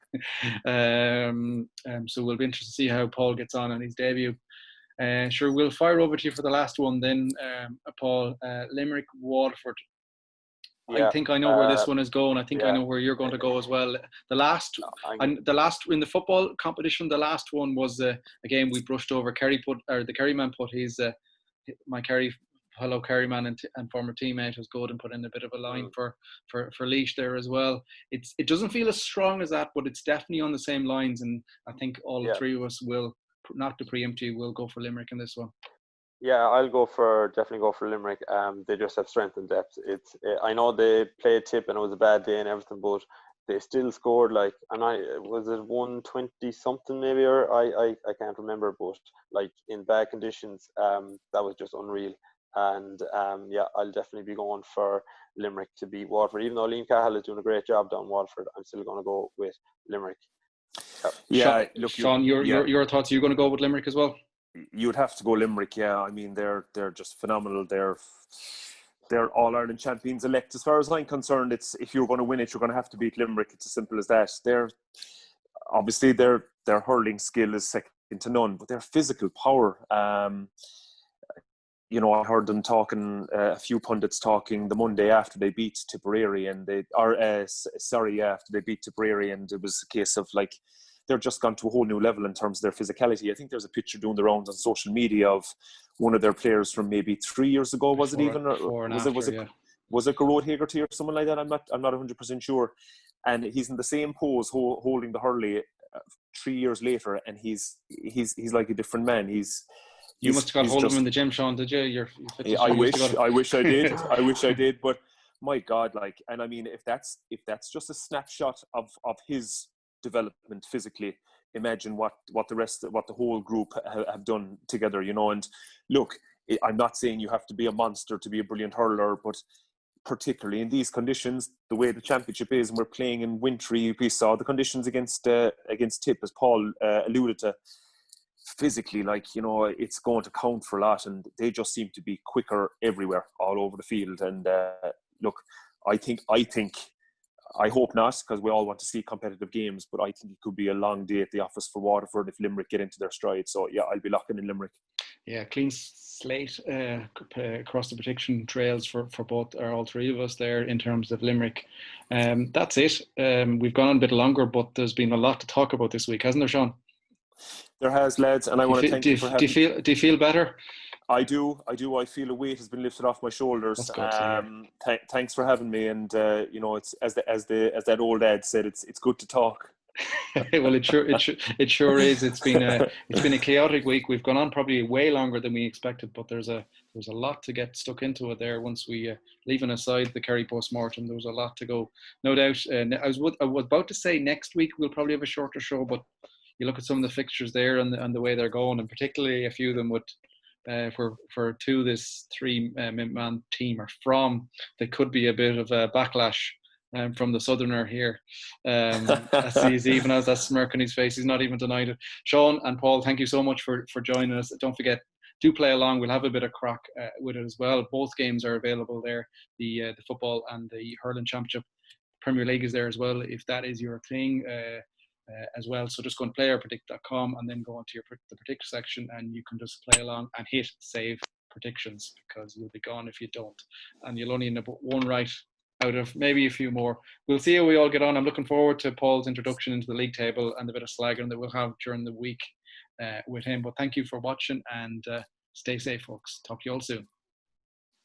So we'll be interested to see how Paul gets on his debut. Sure, we'll fire over to you for the last one then, Paul. Limerick Waterford. Yeah, I think I know where this one is going. I think I know where you're going to go as well. The last in the football competition, the last one was a game we brushed over. The Kerry man put his my Kerry fellow Kerry man and former teammate was good and put in a bit of a line for Laois there as well. It doesn't feel as strong as that, but it's definitely on the same lines, and I think all three of us will, not to preempt you, will go for Limerick in this one. Yeah, I'll definitely go for Limerick. They just have strength and depth. I know they played Tip and it was a bad day and everything, but they still scored was it 120 something maybe, or I can't remember, but like in bad conditions, that was just unreal. And yeah, I'll definitely be going for Limerick to beat Waterford. Even though Liam Cahill is doing a great job down Waterford, I'm still going to go with Limerick. Yeah, look, Sean, your thoughts? Are you going to go with Limerick as well? You'd have to go Limerick, yeah. I mean, they're just phenomenal. They're All-Ireland champions elect. As far as I'm concerned, it's if you're going to win it, you're going to have to beat Limerick. It's as simple as that. Obviously their hurling skill is second to none, but their physical power. You know, I heard them talking, a few pundits talking the Monday after they beat Tipperary, after they beat Tipperary, and it was a case of like they're just gone to a whole new level in terms of their physicality. I think there's a picture doing the rounds on social media of one of their players from maybe 3 years ago. Was it Garrod Hagerty or someone like that? I'm not 100% sure. And he's in the same pose holding the hurley 3 years later, and he's like a different man. You must have got hold of him in the gym, Sean, did you? I wish I did. I wish I did. But my God, and I mean, if that's just a snapshot of his development physically imagine what the whole group have done together, you know. And look, I'm not saying you have to be a monster to be a brilliant hurler, but particularly in these conditions, the way the championship is, and we're playing in wintry, we saw the conditions against Tip, as Paul alluded to. Physically, like, you know, it's going to count for a lot, and they just seem to be quicker everywhere, all over the field. And look, I hope not, because we all want to see competitive games, but I think it could be a long day at the office for Waterford if Limerick get into their stride. So yeah, I'll be locking in Limerick. Yeah, clean slate across the prediction trails for both, or all three of us there, in terms of Limerick. That's it. We've gone on a bit longer, but there's been a lot to talk about this week, hasn't there, Sean? There has, lads, and I want to thank you for having me. Do you feel better? I do. I feel a weight has been lifted off my shoulders. That's good to hear. Thanks for having me. And you know, it's as that old ad said, it's good to talk. Well, it sure is. It's been a chaotic week. We've gone on probably way longer than we expected, but there's a lot to get stuck into it there. Once we leaving aside the Kerry post-mortem, there was a lot to go, no doubt. I was about to say next week we'll probably have a shorter show, but you look at some of the fixtures there and the way they're going, and particularly a few of them would, for this three-man team are from, there could be a bit of a backlash from the southerner here. He's even has that smirk on his face. He's not even denied it. Sean and Paul, thank you so much for joining us. Don't forget, do play along. We'll have a bit of crack with it as well. Both games are available there, the football and the hurling championship. Premier League is there as well, if that is your thing. As well, so just go on playerpredict.com and then go onto the predict section, and you can just play along and hit save predictions, because you'll be gone if you don't, and you'll only end up with one right out of maybe a few more. We'll see how we all get on. I'm looking forward to Paul's introduction into the league table and the bit of slagging that we'll have during the week with him. But thank you for watching, and stay safe, folks. Talk to you all soon.